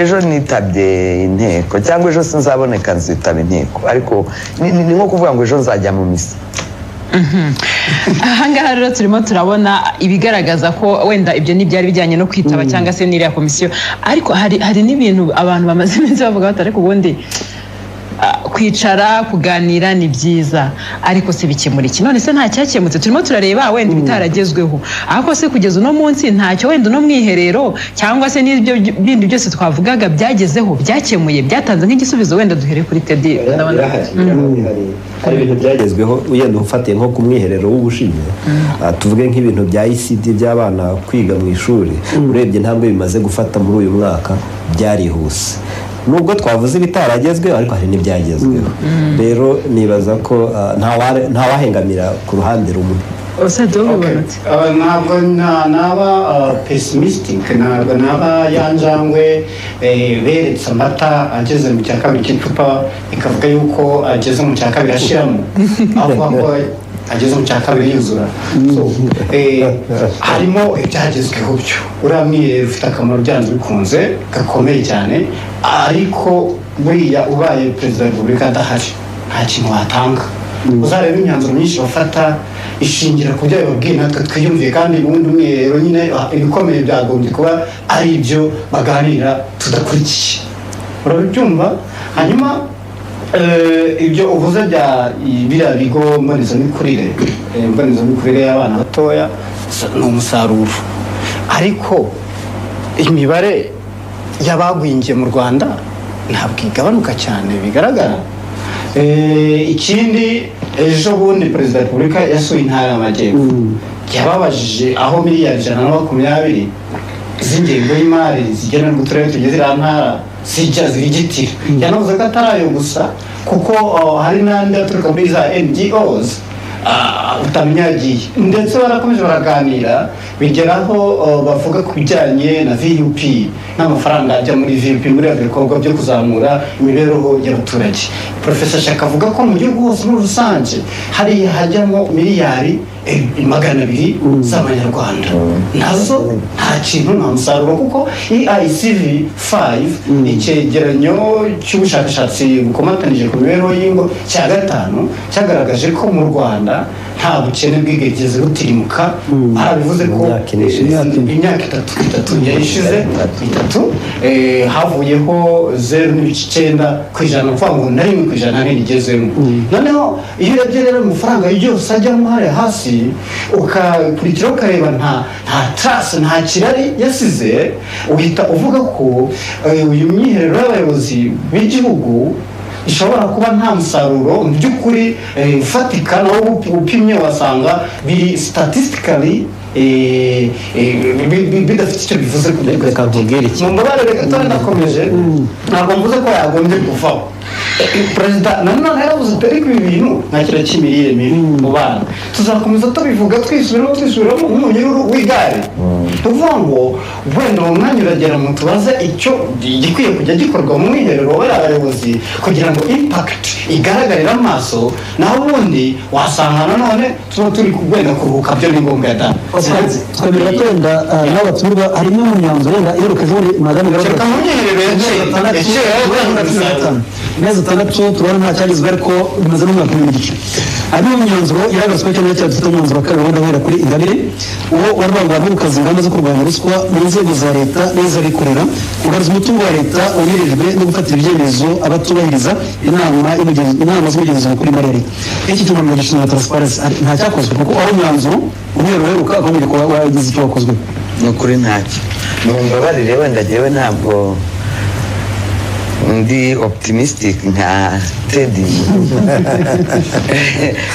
ejo nitabye inteko cyangwa ejo sinzaboneka nzitaba inteko ariko ni nko kuvuga ngo ejo nzajya mu misa. Ahangaha rero turimo turabona ibigaragaza ko wenda ibyo ntibyari bijyanye no kwitaba cyangwa se n'iriya komisiyo ariko hari n'ibintu abantu bamaze iminsi bavuga bati ariko ubundi kwicara kuganira ni byiza ariko se bikemura iki none se nta cyakemutse turimo turareba wenda ibitaragezweho ariko se kugeza uno munsi ntacyo wenda no mwiherero cyangwa se n'ibyo bindi byose twavugaga byagezeho byakemuye byatanze nk'igisubizo wenda duhere kuri Teddy hari ibintu byagezweho uyenda ufatiye nko ku mwiherero w'ubushize tuvuge nk'ibintu bya ICD by'abana kwiga mu ishuri urebye ntabwo bimaze gufata muri uyu mwaka byarihuse nubwo twavuze ibitaragezweho ariko hari n'ibyagezweho rero nibaza ko ntawahengamira ku ruhande rumwe. ntabwo naba pessimistic ntabwo naba yanjangwe beretse amata ageze mu cya kabiri cy'icupa ikavuga yuko ageze mu cya kabiri ashiramo avuga ko ageze mu cya kabiri yuzura harimo ibyagezweho byo uriya mwiherero ufite akamaro byanze bikunze gakomeye cyane ariko buriya ubaye perezida wa repubulika adahari nta kintu watanga uzareba imyanzuro myinshi bafata ishingira ku byo bababwiye natwe twiyumviye kandi ubundi umwiherero nyine ibikomeye byagombye kuba ari ibyo baganira tudakurikiye urabyumva hanyuma ibyo uvuze bya biriya bigo mbonezamikurire y'abana batoya ni umusaruro ariko imibare y'abagwingiye mu Rwanda ntabwo igabanuka cyane bigaragara. Ikindi ejo bundi perezida wa repubulika yasuye intara y'amajyepfo yababajije aho miliyari 120 z'ingengo y'imari zigena mu turere tugize iriya ntara zijya zirigitira yanavuze ko atari ayo gusa kuko hari n'andi aturuka muri za NGOs utamenya yagiye ndetse barakomeje baraganira bigeraho bavuga ku bijyanye na VUP n'amafaranga ajya muri VUP muri ibikorwa byo kuzamura imibereho y'abaturage. Professor Shaka avuga ko mu gihugu hose muri rusange hari hajyamo miliyari 200 z'amanyarwanda nazo nta kintu nta musaruro kuko EICV 5 icyegeranyo cy'ubushakashatsi bukomatanije ku mibereho y'ingo cya 5 cyagaragaje ko mu Rwanda nta bukene bwigeze butirimuka arabivuze ko imyaka itatu yayishize havuyeho 0.9% kuvuga ngo na 1% ntigezemo. Noneho iyo urebye rero amafaranga yose ajyamo hariya hasi ukakurikira ukareba nta trace nta kirari yasize uhita uvuga ko uyu myiherero y'abayobozi b'igihugu ishobora kuba nta musaruro mu by'ukuri ufatika nawo upimye wasanga biri statistically bidafite icyo bivuze ku mbabare reka tunakomeje ntabwo mvuze ko yagombye kuvaho. Perezida nanone yaravuze ati ibi bintu nta kintu cy'imirire mibi mu bana tuzakomeza tubivuga twisubiramo nk'umunyururu w'igare tuvuga ngo wenda mu mwanya uragera mu tubaze icyo gikwiye kujya gikorwa mu mwiherero w'abayobozi kugira ngo impact igaragarire amaso naho ubundi wasanga nanone tuba turi wenda kuruhuka byo ni ngombwa da twemera kwenda n'abatumirwa harimo mu myanzuro wenda iheruka muri madame Garota mu mwiherero neza tandatu turabona nta cyagizwe ariko bimaze n'umwaka w'igice harimo mu myanzuro igaragazwa cyane cyane dufite umwanzuro wa kabiri wenda ahera kuri Ingabire uwo warwangwa no gukaza ingamba zo kurwanya ruswa mu nzego za leta n'iz'abikorera kugaragaza umutungo wa leta wanirijwe no gufatira ibyemezo abatubahiriza inama z'ubugenzuzi mukuru w'imari ya leta. Iki cyumba gishinzwe transparency nta cyakozwe kuko aho umwanzuro umwero uheruka akomeje kuba wagize icyo wakozwe ni ukuri ntacyo mumbabarire wenda jyewe ntabwo ndi optimistic nka Teddy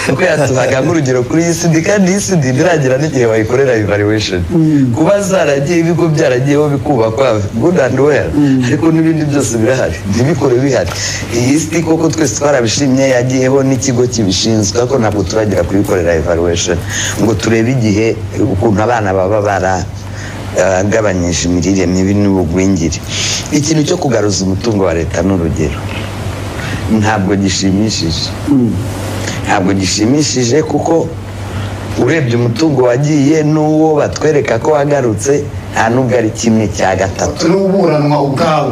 kuko yatuhaga nk'urugero kuri ECD kandi ECD biragira n'igihe wayikorera evaluation kuba zaragiye ibigo byaragiyeho bikubakwa good and well ariko n'ibindi byose birahari ntibikore bihari. Iyi ECD koko twese twarabishimye yagiyeho n'ikigo kibishinzwe ko ntabwo turagira kubikorera evaluation ngo turebe igihe ukuntu abana baba gabanyije imirire mibi n'ubugwingire. Ikintu cyo kugaruza umutungo wa leta n'urugero ntabwo gishimishije kuko urebye umutungo wagiye n'uwo batwereka ko wagarutse nta nubwo ari 1/3 n'uburanwa ubwawo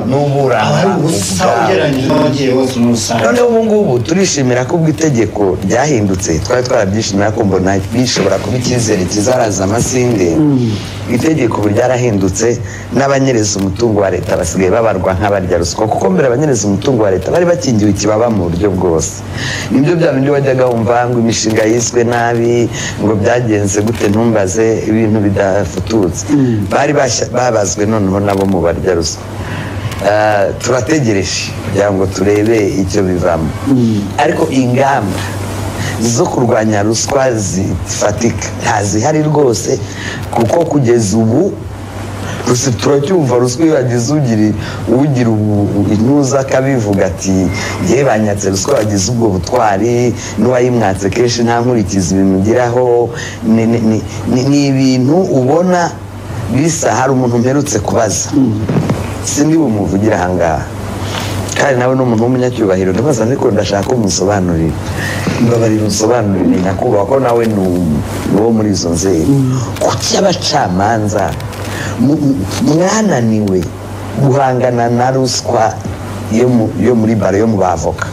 none ubu ngubu turishimira ko ubw'itegeko ryahindutse twari twarabyishimira ko mbona bishobora kuba icyizere kizaraza amasinde. Itegeko ryarahindutse n'abanyereza umutungo wa leta basigaye babarwa nk'abarya ruswa kuko mbere abanyereza umutungo wa leta bari bakingiwe ikibaba mu buryo bwose. Nibyo bya bindi wajyaga wumva ngo imishinga yiswe nabi ngo byagenze gute ntumbaze ibintu bidafututse bari babazwe noneho nabo mu barya ruswa. Turategereje kugira ngo turebe icyo bivamo ariko ingamba zo kurwanya ruswa zifatika ntazihari rwose kuko kugeza ubu turacyumva ruswa iyo yagize ugira intuza akabivuga ati yewe banyatse ruswa wagize ubwo butwari n'uwayimwatse kenshi nta nkurikizi bimugiraho. Ni ibintu ubona bisa hari umuntu mperutse kubaza sindi bumuvugira ahangaha kandi nawe ni umuntu w'umunyacyubahiro ndabaza ariko ndashaka umusobanurire mbabarira umusobanurire nyakubahwa ko nawe ni uwo muri izo nzego kuki abacamanza mwananiwe guhangana na ruswa yo muri baro yo mu bavoka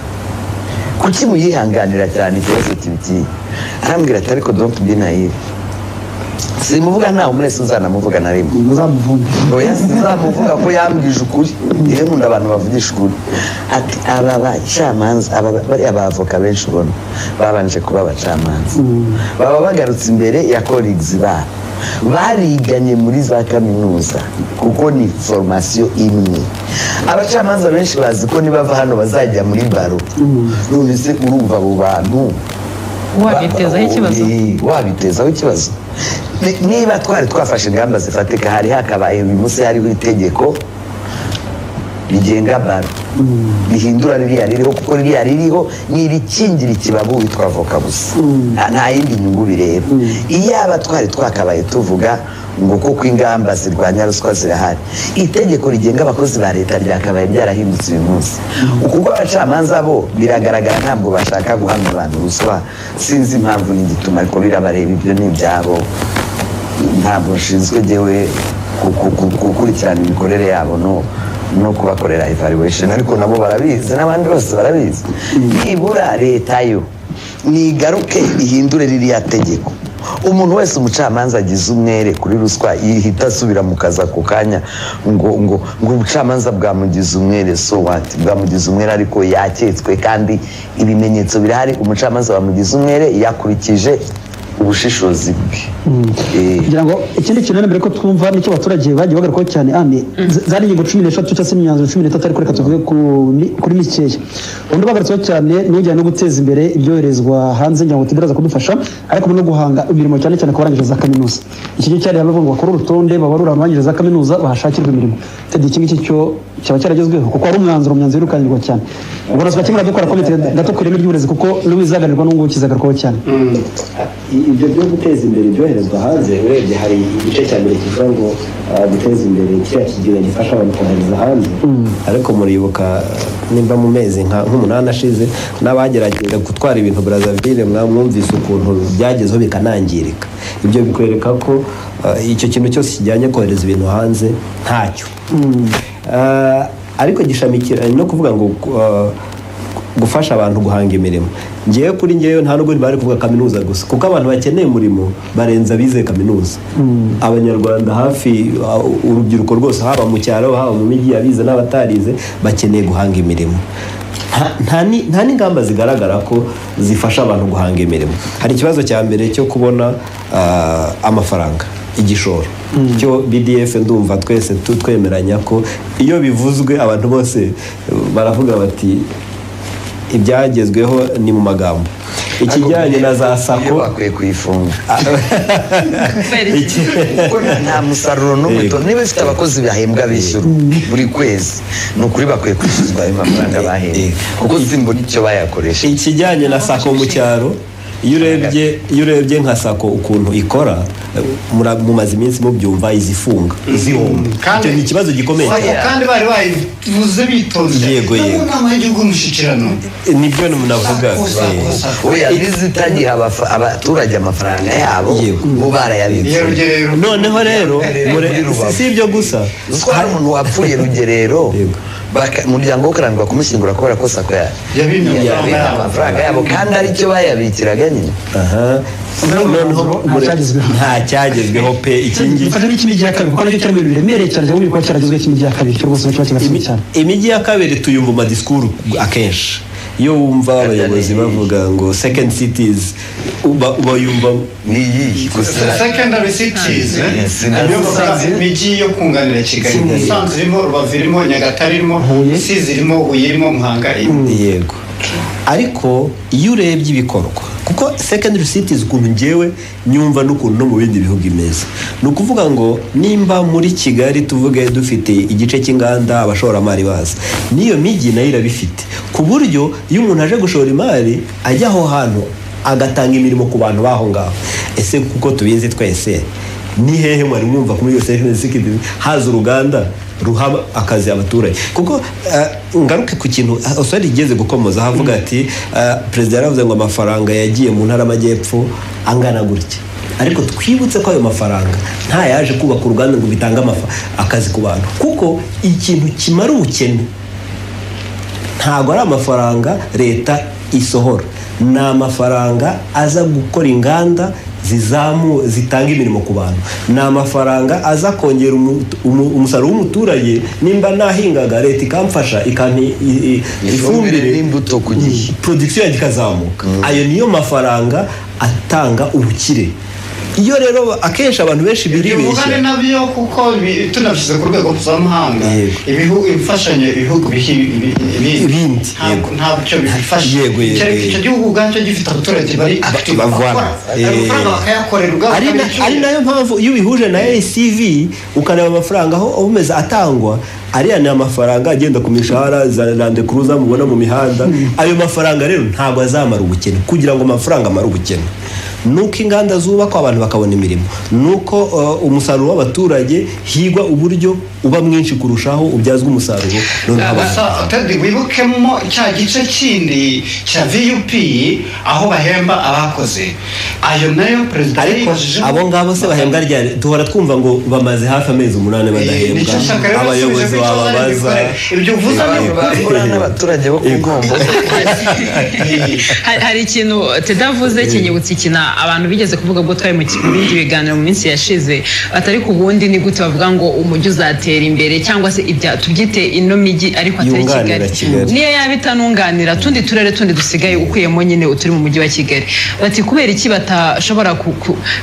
kuki muyihanganira cyane ikibazo kibiki arambwira ati ariko don't be naive simuvuga ntawe mwese uzanamuvuga na rimwe uzamuvuga ko yambwije ukuri iyo nkunda abantu bavugisha ukuri ati aba bacamanza bariya bavoka benshi ubona babanje kuba abacamanza baba bagarutse imbere ya colleagues babo bariganye muri za kaminuza kuko ni formation imwe. Abacamanza benshi bazi ko nibava hano bazajya muri baro none se urumva abo bantu wabitezaho ikibazo niba twari twafashe ingamba zifatika hari hakabaye uyu munsi hariho itegeko rigenga baro rihindura ririya ririho kuko ririya ririho ni irikingira ikibabu witwa avoka gusa nta yindi nyungu bireba iyaba twari twakabaye tuvuga ngo kuko ingamba zirwanya ruswa zirahari itegeko rigenga abakozi ba leta ryakabaye byarahindutse uyu munsi kuko abacamanza bo biragaragara ntabwo bashaka guhamya abantu ruswa sinzi impamvu n'igituma ariko birabareba ibyo ni ibyabo ntabwo nshinzwe jyewe gukurikirana imikorere yabo no kubakorera evaluation ariko nabo barabizi n'abandi bose barabizi nibura leta yo nigaruke ihindure ririya tegeko umuntu wese umucamanza agize umwere kuri ruswa yihita asubira mu kazi ako kanya ngo ubucamanza bwamugize umwere so what bwamugize umwere ariko yaketswe kandi ibimenyetso birahari umucamanza bamugize umwere yakurikije ubushishozi bwe kugira ngo ikindi kintu mbere ko twumva nicyo abaturage bagiye bagarukaho cyane zari ingingo 13 cyangwa se imyanzuro 13 ariko reka tuvuge kuri mikeya undi bagarutseho cyane n'ujyanye no guteza imbere ibyoherezwa hanze ngira ngo tubiraza kudufasha ariko no guhanga imirimo cyane cyane ku barangije za kaminuza iki cyo cyari bavuga ngo bakora urutonde babarura abangije za kaminuza bahashakirwa imirimo tedi iki ngiki cyo cyaba cyaragezweho kuko ari umwanzuro urukanirwa cyane ubwo nasaba kimwe dukora komite gato ku ireme ry'uburezi kuko n'ubizaganirwa n'ungu kizagarukwaho cyane ibyo byo guteza imbere ibyoherezwa hanze urebye hari igice cya mbere kivuga ngo guteza imbere kiriya kigega gifasha abantu kohereza hanze ariko muribuka nimba mu mezi nk'umunani ashize n'abagerageza gutwara ibintu Brazzaville mwumvise ukuntu byagezeho bikanangirika ibyo bikwereka ko icyo kintu cyose kijyanye kohereza ibintu hanze ntacyo ariko gishamikira no kuvuga ngo gufasha abantu guhanga imirimo ngewe kuri ngewe nta nubwo bari kuvuga kaminuza gusa kuko abantu bakeneye umurimo barenza bize kaminuza abanyarwanda hafi urubyiruko rwose haba mu cyaro haba mu mijyi abize n'abatarize bakeneye guhanga imirimo nta n'ingamba zigaragara ko zifasha abantu guhanga imirimo hari ikibazo cya mbere cyo kubona amafaranga igishoro cyo BDF ndumva twese twemeranya ko iyo bivuzwe abantu bose baravuga bati ibyagezweho ni mu magambo ikijyanye na za sako bakwiye kuyifunga nta musaruro n'umuto niba ifite abakozi bahembwa bishyura buri kwezi ni ukuri bakwiye kwishyuzwa ayo mafaranga bahembwe kuko simbona icyo bayakoresha ikijyanye na sako mu cyaro iyo urebye nka sako ukuntu ikora mumaze iminsi mubyumva izifunga izihomba icyo ni ikibazo gikomeye kandi bari bayivuze bitonze yego inama y'igihugu y'umushyikirano nibyo navuga oya nizitagiha abaturage amafaranga yabo bo barayabitse noneho rero si ibyo gusa hari umuntu wapfuye Rugerero umuryango wo kurandwa kumushyingura kubera ko sako yabimye amafaranga yabo kandi aricyo bayabikiraga nyine nta cyagezweho pe ikindi fata n'ikindi gihe kabiri kuko nacyo cyari ibintu biremereye cyane cyangwa ko cyaragezweho ikindi gihe kabiri cyo rwose kiba kibazo cyane imijyi ya kabiri tuyumva mu madisikuru akenshi iyo wumva abayobozi bavuga ngo second cities ubayumva niyi secondary cities imijyi yo kunganira Kigali Musanze irimo Rubavu irimo Nyagatare irimo Rusizi irimo Huye irimo Muhanga yego ariko iyo urebye ibikorwa kuko secondary cities ukuntu ngewe nyumva n'ukuntu no mu bindi bihugu imeze ni ukuvuga ngo nimba muri Kigali tuvuge dufite igice cy'inganda abashoramari baza n'iyo mijyi nayo irabifite ku buryo iyo umuntu aje gushora imari ajya aho hantu agatanga imirimo ku bantu baho ngaho ese kuko tubizi twese ni hehe mwari mwumva kuri iyo secondary cities haza uruganda ruha akazi abaturage kuko ngaruke ku kintu osari igeze gukomoza havuga ati president yaravuze ngo amafaranga yagiye mu ntara y'amajyepfo angana gutya ariko twibutse ko ayo mafaranga nta yaje kubaka uruganda ngo bitanga akazi ku bantu kuko ikintu kimara ubukene ntabwo ari amafaranga leta isohora ni amafaranga aza gukora inganda zitanga imirimo ku bantu ni amafaranga aza kongera umusaruro w'umuturage nimba nahingaga leta ikamfasha ifumbire n'imbuto ku gihe production yanjye ikazamuka ayo niyo mafaranga atanga ubukire iyo rero akenshi abantu benshi biribeshya nabyo kuko tunabishyize ku rwego mpuzamahanga imfashanyo ibihugu ibindi ntabyo bifasha icyo gihugu ubwacyo gifite abaturage bari bavana ari nayo mpamvu iyo ubihuje na ACV ukareba amafaranga aho umeze atangwa ariya ni amafaranga agenda ku mishahara za Land Cruiser mubona mu mihanda ayo mafaranga rero ntabwo azamara ubukene kugira ngo amafaranga amare ubukene nuko inganda zubakwa abantu bakabona imirimo nuko umusaruro w'abaturage higwa uburyo uba mwinshi kurushaho ubyazwa umusaruro wibukemo cya gice kindi cya VUP aho bahemba abakoze ayo nayo perezida abo ngabo se bahembwa ryari duhora twumva ngo bamaze hafi amezi 8 badahembwa abayobozi bababaza ibyo uvuze n'abaturage bo kugomba hari ikintu tedavuze kinyibutse ikina abantu bigeze kuvuga ngo twari mu bindi biganiro mu minsi yashize atari ku bundi ni gute bavuga ngo umujyi uzatera imbere cyangwa se ibya tubyite ino migi ariko atari Kigali niyo yabitanunganira tundi turere tundi dusigaye ukuyemo nyine uturi mu mujyi wa Kigali bati kubera iki batashobora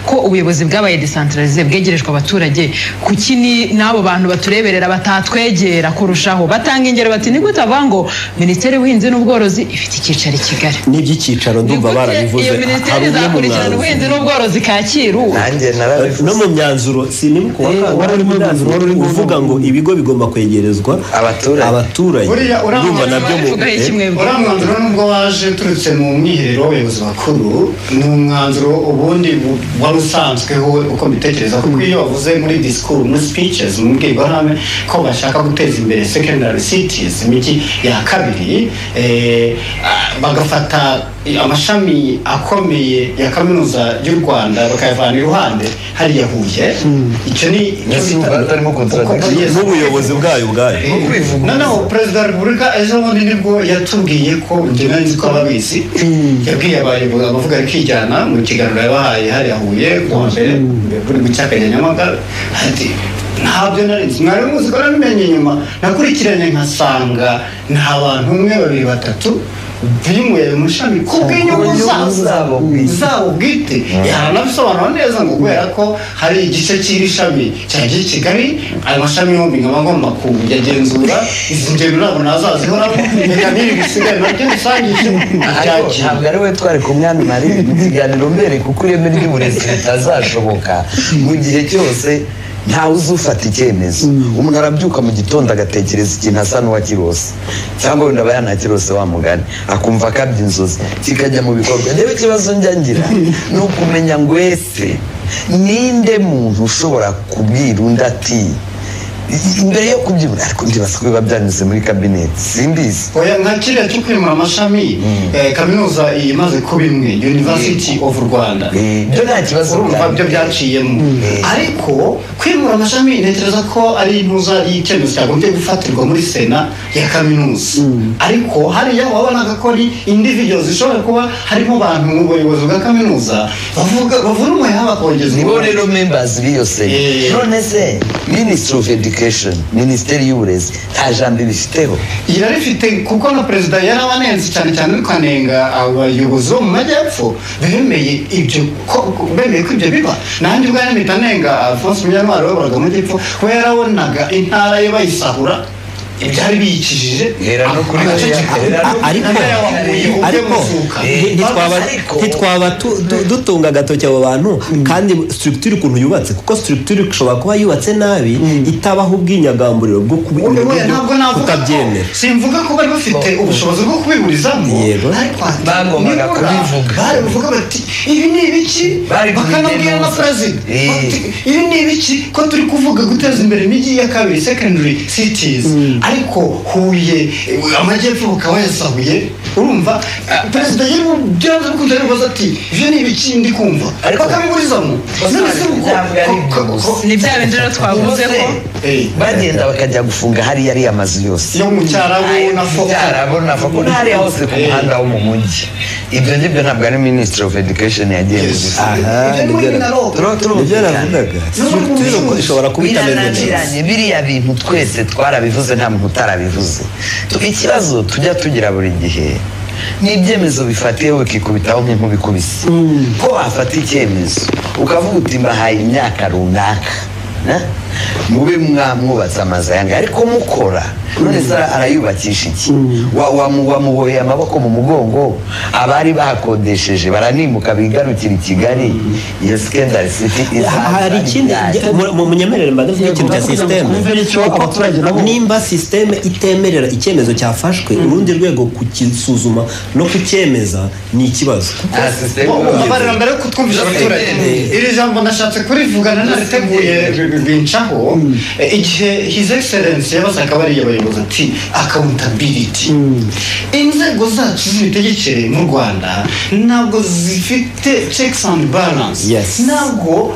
ko ubuyobozi bwabaye decentralize bwegerejwe abaturage kuki ni nabo bantu batureberera batatwegera kurushaho batanga ingero bati ni gute avuga ngo Minisiteri y'Ubuhinzi n'Ubworozi ifite icyicaro i Kigali n'ibyicaro ndumva barabivuze hari ubuhinzi n'ubworozi Kacyiru no mu myanzuro sinibuka uvuga ngo ibigo bigomba kwegerezwa abaturage urumva nabyo mu uramwanzuro nubwo waje turutse mu mwiherero w'abayobozi bakuru ni umwanzuro ubundi wari usanzweho uko mbitekereza kuko iyo wavuze muri discours muri speeches mu mbwirwaruhame ko bashaka guteza imbere secondary cities imijyi ya kabiri bagafata amashami akomeye ya kaminuza y'u Rwanda bakayavana iruhande hariya Huye icyo ni n'ubuyobozi bwayo noneho perezida wa repubulika ejo bundi nibwo yatubwiye ko njye nzi ko ababizi yabwiye abayobozi abavuga rikijyana mu kiganiro yabahaye hariya Huye kuwa mbere kuri Mucyakanya Nyamagabe ati ntabyo narinzi mwari muzi ko namenye nyuma nakurikiranye nkasanga nta bantu umwe babiri batatu bimuye mushami kubw'inyungu zabo bwite yaranabisobanura neza ngo kubera ko hari igice cy'iri shami cyagiye Kigali ayo mashami yombi nkaba ngomba kuyagenzura izi ngendo ntabwo nazazihoramo reka n'iri bisigaye nabyo dusangije ntabwo ari we twari ku mwana nari ikiganiro mbere kuko ireme ry'uburezi ritazashoboka mu gihe cyose ntawe uzufata icyemezo umuntu arabyuka mu gitondo agatekereza ikintu asa n'uwakirose cyangwa wenda aba yanakirose wa mugani akumva akabya inzozi kikajya mu bikorwa rero ikibazo njya ngira ni ukumenya ngo ese ninde muntu ushobora kubwira undi ati imbere yo kubyibura ariko ndibaza ko biba byanyuze muri kabineti simbizi oya nka kiriya cyo kwimura amashami kaminuza imaze kuba imwe University of Rwanda byo nta kibazo urumva byo byaciyemo ariko kwimura amashami ntekereza ko ari intuza y'icyemezo cyagombye gufatirwa muri sena ya kaminuza ariko hariya wabonaga ko ari individuals zishobora kuba harimo abantu mu buyobozi bwa kaminuza bavuga umuheha bakongeza nibo rero members b'iyo sena none se Ministry of Education Minisiteri y'Uburezi nta jambo bifiteho irarifite kuko na perezida yarabanenze cyane cyane bikanenga abayobozi bo mu majyepfo bemeye ko ibyo biba nanjye ubwo mitanenga Alphonse Munyantwari wayoboraga mu majyepfo we yarabonaga intara ye bayisahura ibyari biyikijije ariko ntitwaba dutunga agatoki abo bantu kandi structure ukuntu yubatse kuko structure ishobora kuba yubatse nabi itabaho ubwinyagamburiro bwo kutabyemera simvuga ko bari bafite ubushobozi bwo kubiburizamo bagombaga kubivuga baravuga bati ibi ni ibiki bakanabwira na perezida ibi ni ibiki ko turi kuvuga guteza imbere imijyi ya kabiri secondary cities ariko Huye amajyepfo ukaba yasahuye urumva perezida y'ubu byanze bikunze bibaza ati ivyo ni ibiki ndi kumva bakabiburizamo ni bya bindi rero twavuze ko bagenda bakajya gufunga hariya ari amazu yose yo mu cyarabo na foko hariya hose ku muhanda wo mu mujyi ibyo ngibyo ntabwo ari Ministry of Education yagiye gusa ishobora kuba itameze biriya bintu twese twarabivuze nta muntu utarabivuze ikibazo tujya tugira buri gihe n'ibyemezo bifatiyeho bikikubitaho nk'inkubikubise ko wafata icyemezo ukavuga uti mbahaye imyaka runaka mube mwamwubatse amazu ayanga ariko mukora none se arayubakisha iki wamuboheye amaboko mu mugongo abari bahakodesheje baranimuka bigarukira i Kigali iyo secondary city hari ikindi mu nyemerere mbaga ikintu cya system nimba system itemerera icyemezo cyafashwe urundi rwego kukisuzuma no kucyemeza ni ikibazo abarira mbere ko twumvisha abaturage iri jambo nashatse kurivugana nariteguye bincaho igihe his excellence yabazaga bariya bayobozi ati accountability inzego zacu z'imitegekere mu Rwanda ntabwo zifite checks and balance ntabwo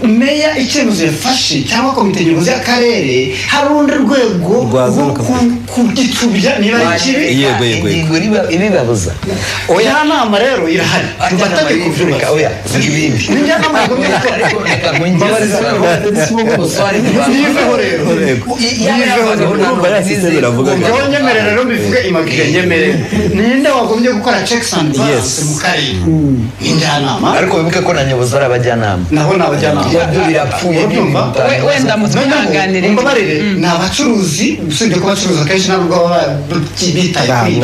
meya icyemezo yafashe cyangwa komite nyobozi y'akarere hari urundi rwego kugitubya niba ibibabuza oya nama rero irahari tubategeka kubyubaka oya ibindi njya nama nyemerera rero mbivuge imagire nyemerera ninde wagombye gukora checks and balance mu karere injyanama ariko wibuke ko na nyobozi ari abajyanama naho n'abajyanama birapfuye wenda mutwihanganire ni abacuruzi usibye ko bacuruza kenshi ntabwo baba bitaye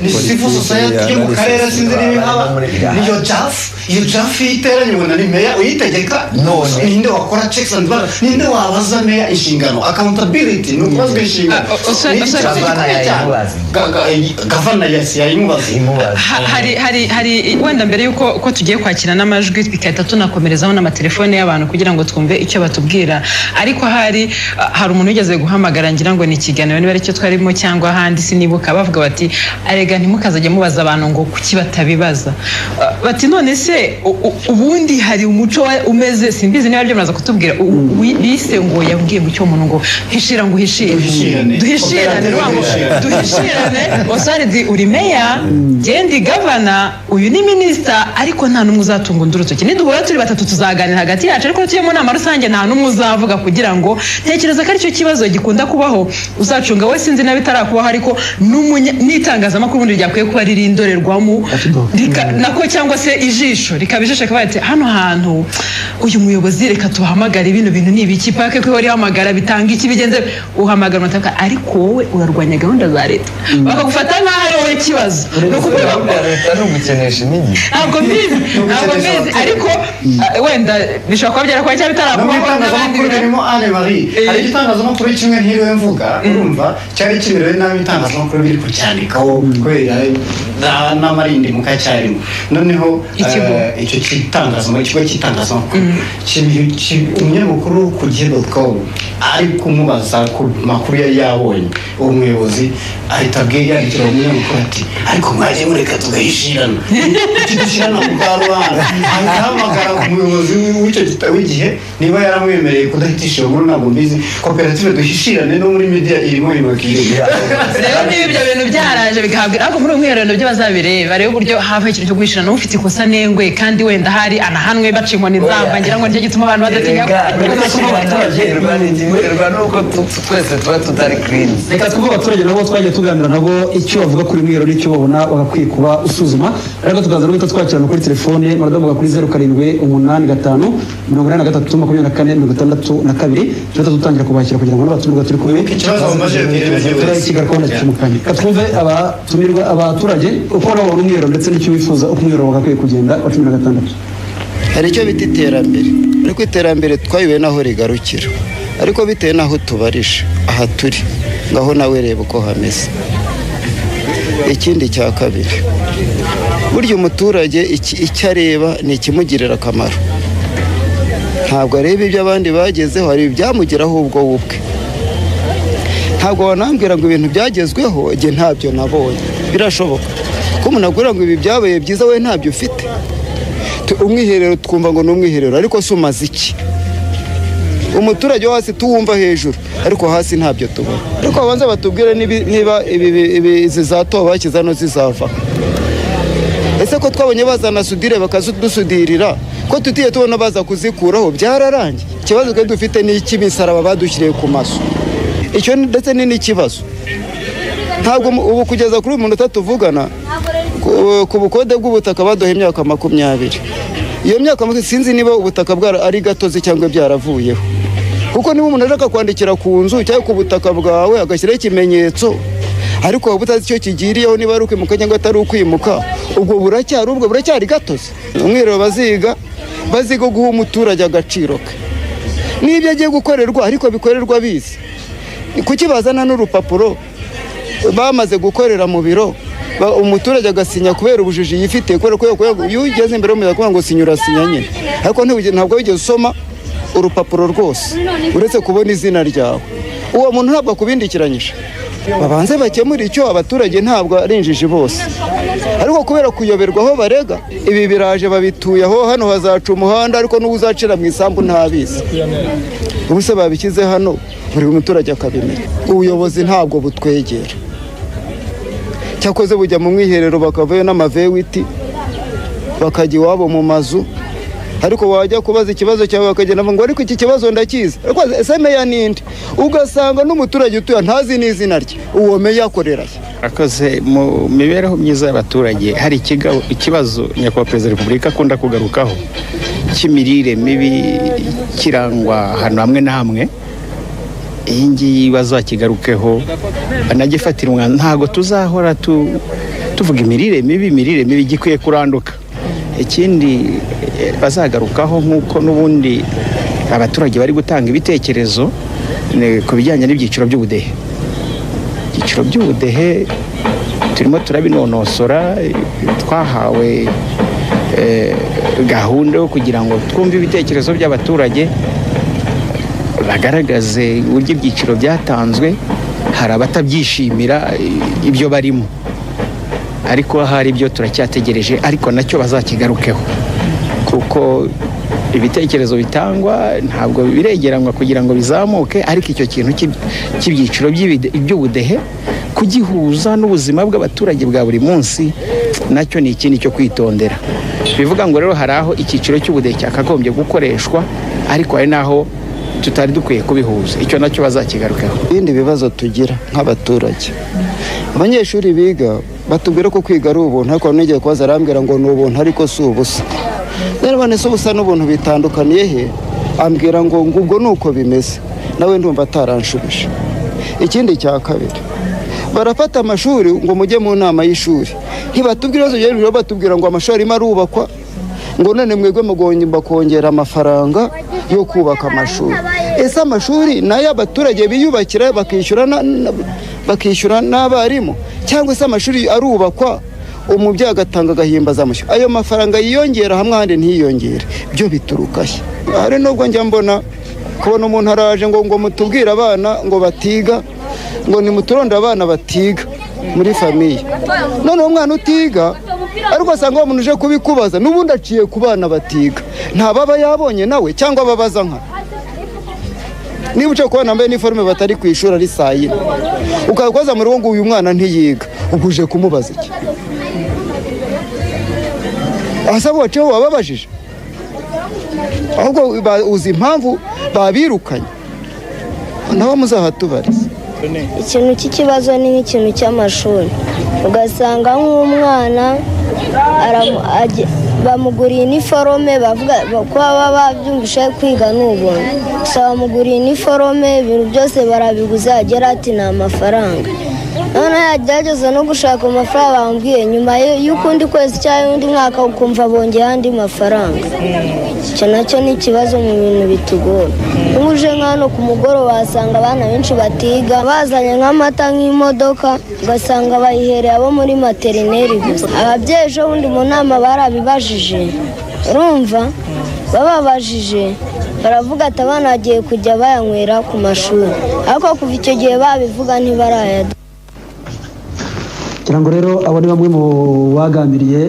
ni civil society yo mu karere sinzi n'ibihaba niyo jafu iteranye ubona ni meya uyitegeka ninde wakora checks and balance ninde wabaza meya inshingano accountability ni ukubazwa inshingano gavana yayimubaza hari wenda mbere yuko ko tugiye kwakira n'amajwi bigahita tunakomerezaho n'amatelefone y'abantu kugira ngo twumve icyo batubwira ariko hari umuntu wigeze guhamagara ngira ngo ni ikiganiro niba aricyo twarimo cyangwa ahandi sinibuka bavuga bati arega ntimukazajye mubaza abantu ngo kuki batabibaza bati none se ubundi hari umuco umeze simbizi niba byo muraza kutubwira bise ngo yabwiye mu cyo umuntu ngo hishira ngo duhishirane osaridi uri meya gendi gavana uyu ni minisita ariko nta n'umwe uzatunga undi urutoki niduhura turi batatu tuzaganira hagati yacu ariko tugiye mu nama rusange nta n'umwe uzavuga kugira ngo ntekereza ko aricyo kibazo gikunda kubaho uzacunga we sinzi nabi itarakubaho ariko n'itangazamakuru ubundi ryakwiye kuba riri indorerwamo nako cyangwa se ijisho rikabijisha kabaye ati hano hantu uyu muyobozi reka tubahamagare bino bintu ni ibiki pake ko rihamagara bitanga iki bigenze uhamagara umataka ariko wowe urarwanya gahunda za leta bakagufata nk'aho ari wowe ikibazo no kuvuga leta no gukenesha inigi ntabwo mbizi ariko wenda bishobora kuba byarakuba cyangwa bitarakubaho n'abandi birimo Anne Marie hari igitangazamakuru kimwe ntiriwe mvuga urumva cyari kimerewe nabi itangazamakuru biri kucyandikaho kubera n'amarindi mu kacyarimo noneho icyo ikigo cy'itangazamakuru umunyamakuru ku gihe.com ari kumubaza ku makuru yari yabonye uwo muyobozi ahita yandikira umunyamakuru ati ariko mwagiye mureka tugahishirana tudushyirana ku karubanda ahamagara umuyobozi w'igihe niba yaramwemereye kudahitisha uwo ntabwo mbizi koperative duhishirane no muri media irimo imakire rero niba ibyo bintu byaraje bigahabwa ariko muri umwiherero byo bazabireba rero uburyo hava ikintu cyo guhishirana ufite ikosa nengwe kandi wenda hari anahanwe bacimwa n'inzamba ngira ngo nicyo gituma abantu badatinya nuko twese tuba tutari clean reka twumve abaturage nabo twagiye tuganira nabo icyo bavuga kuri mwero n'icyo babona bagakwiye kuba usuzuma ariko tukaza no twakirana kuri telefone muradamuga kuri 0785 83 24 dutangira kubakira kugira ngo n'abatumirwa turi kumwe ikibazo bamaze kigarukana cy'umukanya katwumve abaturage uko nabo umwero ndetse n'icyo wifuza uko umwero bagakwiye kugenda wa 16 hari icyo bita iterambere ariko iterambere twayiwe naho rigarukira ariko bitewe naho tubarisha aha turi ngaho nawe reba uko hameze ikindi cya kabiri burya umuturage icyo areba ni ikimugirira akamaro ntabwo areba ibyo abandi bagezeho hari ibyamugeraho ubwo ubwe ntabwo wanambwira ngo ibintu byagezweho igihe ntabyo nabonye birashoboka ko umuntu agura ngo ibi byabaye byiza we ntabyo ufite umwiherero twumva ngo ni umwiherero ariko si umaze iki umuturage wo hasi tuwumva hejuru ariko hasi ntabyo tubona ariko babanza batubwire niba izi zatoba bashyize hano zizava ese ko twabonye bazana sudire bakadusudirira ko tutiye tubona baza kuzikuraho byararangiye ikibazo twe dufite ni icy'imisaraba badushyiriye ku maso icyo ndetse ni n'ikibazo ntabwo ubu kugeza kuri uyu munota tuvugana ku bukode bw'ubutaka baduha imyaka 20. Iyo myaka sinzi niba ubutaka ari gatozi cyangwa byaravuyeho, kuko niba umuntu ashaka kwandikira ku nzu cyangwa ku butaka bwawe agashyiraho ikimenyetso ariko butazi icyo kigiriyeho niba ari ukwimuka cyangwa atari ukwimuka, ubwo buracyari gatozi. Umwirero baziga guha umuturage agaciro ke n'ibyo agiye gukorerwa, ariko bikorerwa bizi. Kuki bazana n'urupapuro bamaze gukorera mu biro umuturage agasinya kubera ubujiji yifite, kubera ko iyo ugeze imbere y'umuyobozi kuvuga ngo sinyura sinya nyine, ariko ntabwo wigeze usoma urupapuro rwose uretse kubona izina ryawe. Uwo muntu ntabwo akubindikiranyije. Babanze bakemura icyo, abaturage ntabwo ari injiji bose, ariko kubera kuyoberwa aho barega ibi biraje babituye aho hano hazaca umuhanda, ariko n'uzacira mu isambu ntabizi. Ubuse babishyize hano buri muturage akabimenya. Ubuyobozi ntabwo butwegera, cyakoze bujya mu mwiherero bakavayo n'amavewiti bakajya iwabo mu mazu, ariko wajya kubaza ikibazo cyawe bakagenda ngo ariko iki kibazo ndakizi, ariko ese meya ninde, ugasanga n'umuturage utuye ntazi n'izina rye, uwo meya akorera akoze mu mibereho myiza y'abaturage. Hari ikibazo nyakubahwa perezida wa repubulika akunda kugarukaho cy'imirire mibi kirangwa ahantu hamwe na hamwe. Iyi ngiyi bazakigarukeho banagifatira umwana. Ntabwo tuzahora tuvuga imirire mibi gikwiye kuranduka. Ikindi bazagarukaho nk'uko n'ubundi abaturage bari gutanga ibitekerezo ku bijyanye n'ibyiciro by'ubudehe. Ibyiciro by'ubudehe turimo turabinonosora, twahawe gahunda yo kugira ngo twumve ibitekerezo by'abaturage, bagaragaze uburyo ibyiciro byatanzwe. Hari abatabyishimira ibyo barimo, ariko hari ibyo turacyategereje, ariko nacyo bazakigarukeho, kuko ibitekerezo bitangwa ntabwo biregeranwa kugira ngo bizamuke, ariko icyo kintu cy'ibyiciro by'ubudehe kugihuza n'ubuzima bw'abaturage bwa buri munsi nacyo ni ikindi cyo kwitondera. Bivuga ngo rero hari aho icyiciro cy'ubudehe cyakagombye gukoreshwa, ariko hari n'aho tutari dukwiye kubihuza. Icyo nacyo bazakigarukaho. Ibindi bibazo tugira nk'abaturage, abanyeshuri biga batubwira ko kwiga ari ubuntu, ariko n'igihe kubaza arambwira ngo ni ubuntu ariko si ubusa. Rero bane se ubusa n'ubuntu bitandukaniye he? Ambwira ngo ubwo nuko bimeze, nawe ndumva ataranshubije. Ikindi cya kabiri, barafata amashuri ngo mujye mu nama y'ishuri, ntibatubwira ibibazo by'ejo, batubwira ngo amashuri arimo arubakwa, ngo none mwebwe mugomba kongera amafaranga yo kubaka amashuri. Ese amashuri nayo abaturage biyubakira bakishyura n'abarimu, cyangwa se amashuri arubakwa umubyeyi agatanga agahimbazamusyo, ayo mafaranga yiyongera hamwe ahandi ntiyiyongere, byo bituruka he? Hari nubwo njya mbona kubona umuntu araje ngo mutubwire abana ngo batiga, ngo nimuturonde abana batiga muri famiye. None umwana utiga ariko asanga umuntu uje kubikubaza, n'ubundi aciye ku bana batiga, ntababa yabonye nawe cyangwa babaza nka niba uce kubona nambaye iniforume batari ku ishuri ari saa yine, ukakoza muri wo ngo uyu mwana ntiyiga, ubwo uje kumubaza iki? Asaba waceho wababajije, ahubwo uzi impamvu babirukanye, nabo muzahatubariza. Ikintu cy'ikibazo ni nk'ikintu cy'amashuri, ugasanga nk'umwana bamuguriye iniforome, bavuga ko baba babyumvishe kwiga n'ubuntu, gusa bamuguriye iniforome, ibintu byose barabiguze, agera ati ni amafaranga. None yagerageza no gushaka amafaranga, bambwiye nyuma y'ukundi kwezi cyangwa undi mwaka ukumva bongeye andi mafaranga. Icyo nacyo ni ikibazo mu bintu bitugora. Nk'uje nk'hano ku mugoroba wasanga abana benshi batiga, bazanye nk'amata nk'imodoka, ugasanga bayihereye abo muri materineri gusa. Ababyeyi ejo bundi mu nama barabibajije, urumva bababajije baravuga ati abana bagiye kujya bayanywera ku mashuri, ariko kuva icyo gihe babivuga ntibarayada. Kirango rero abo ni bamwe mu baganiriye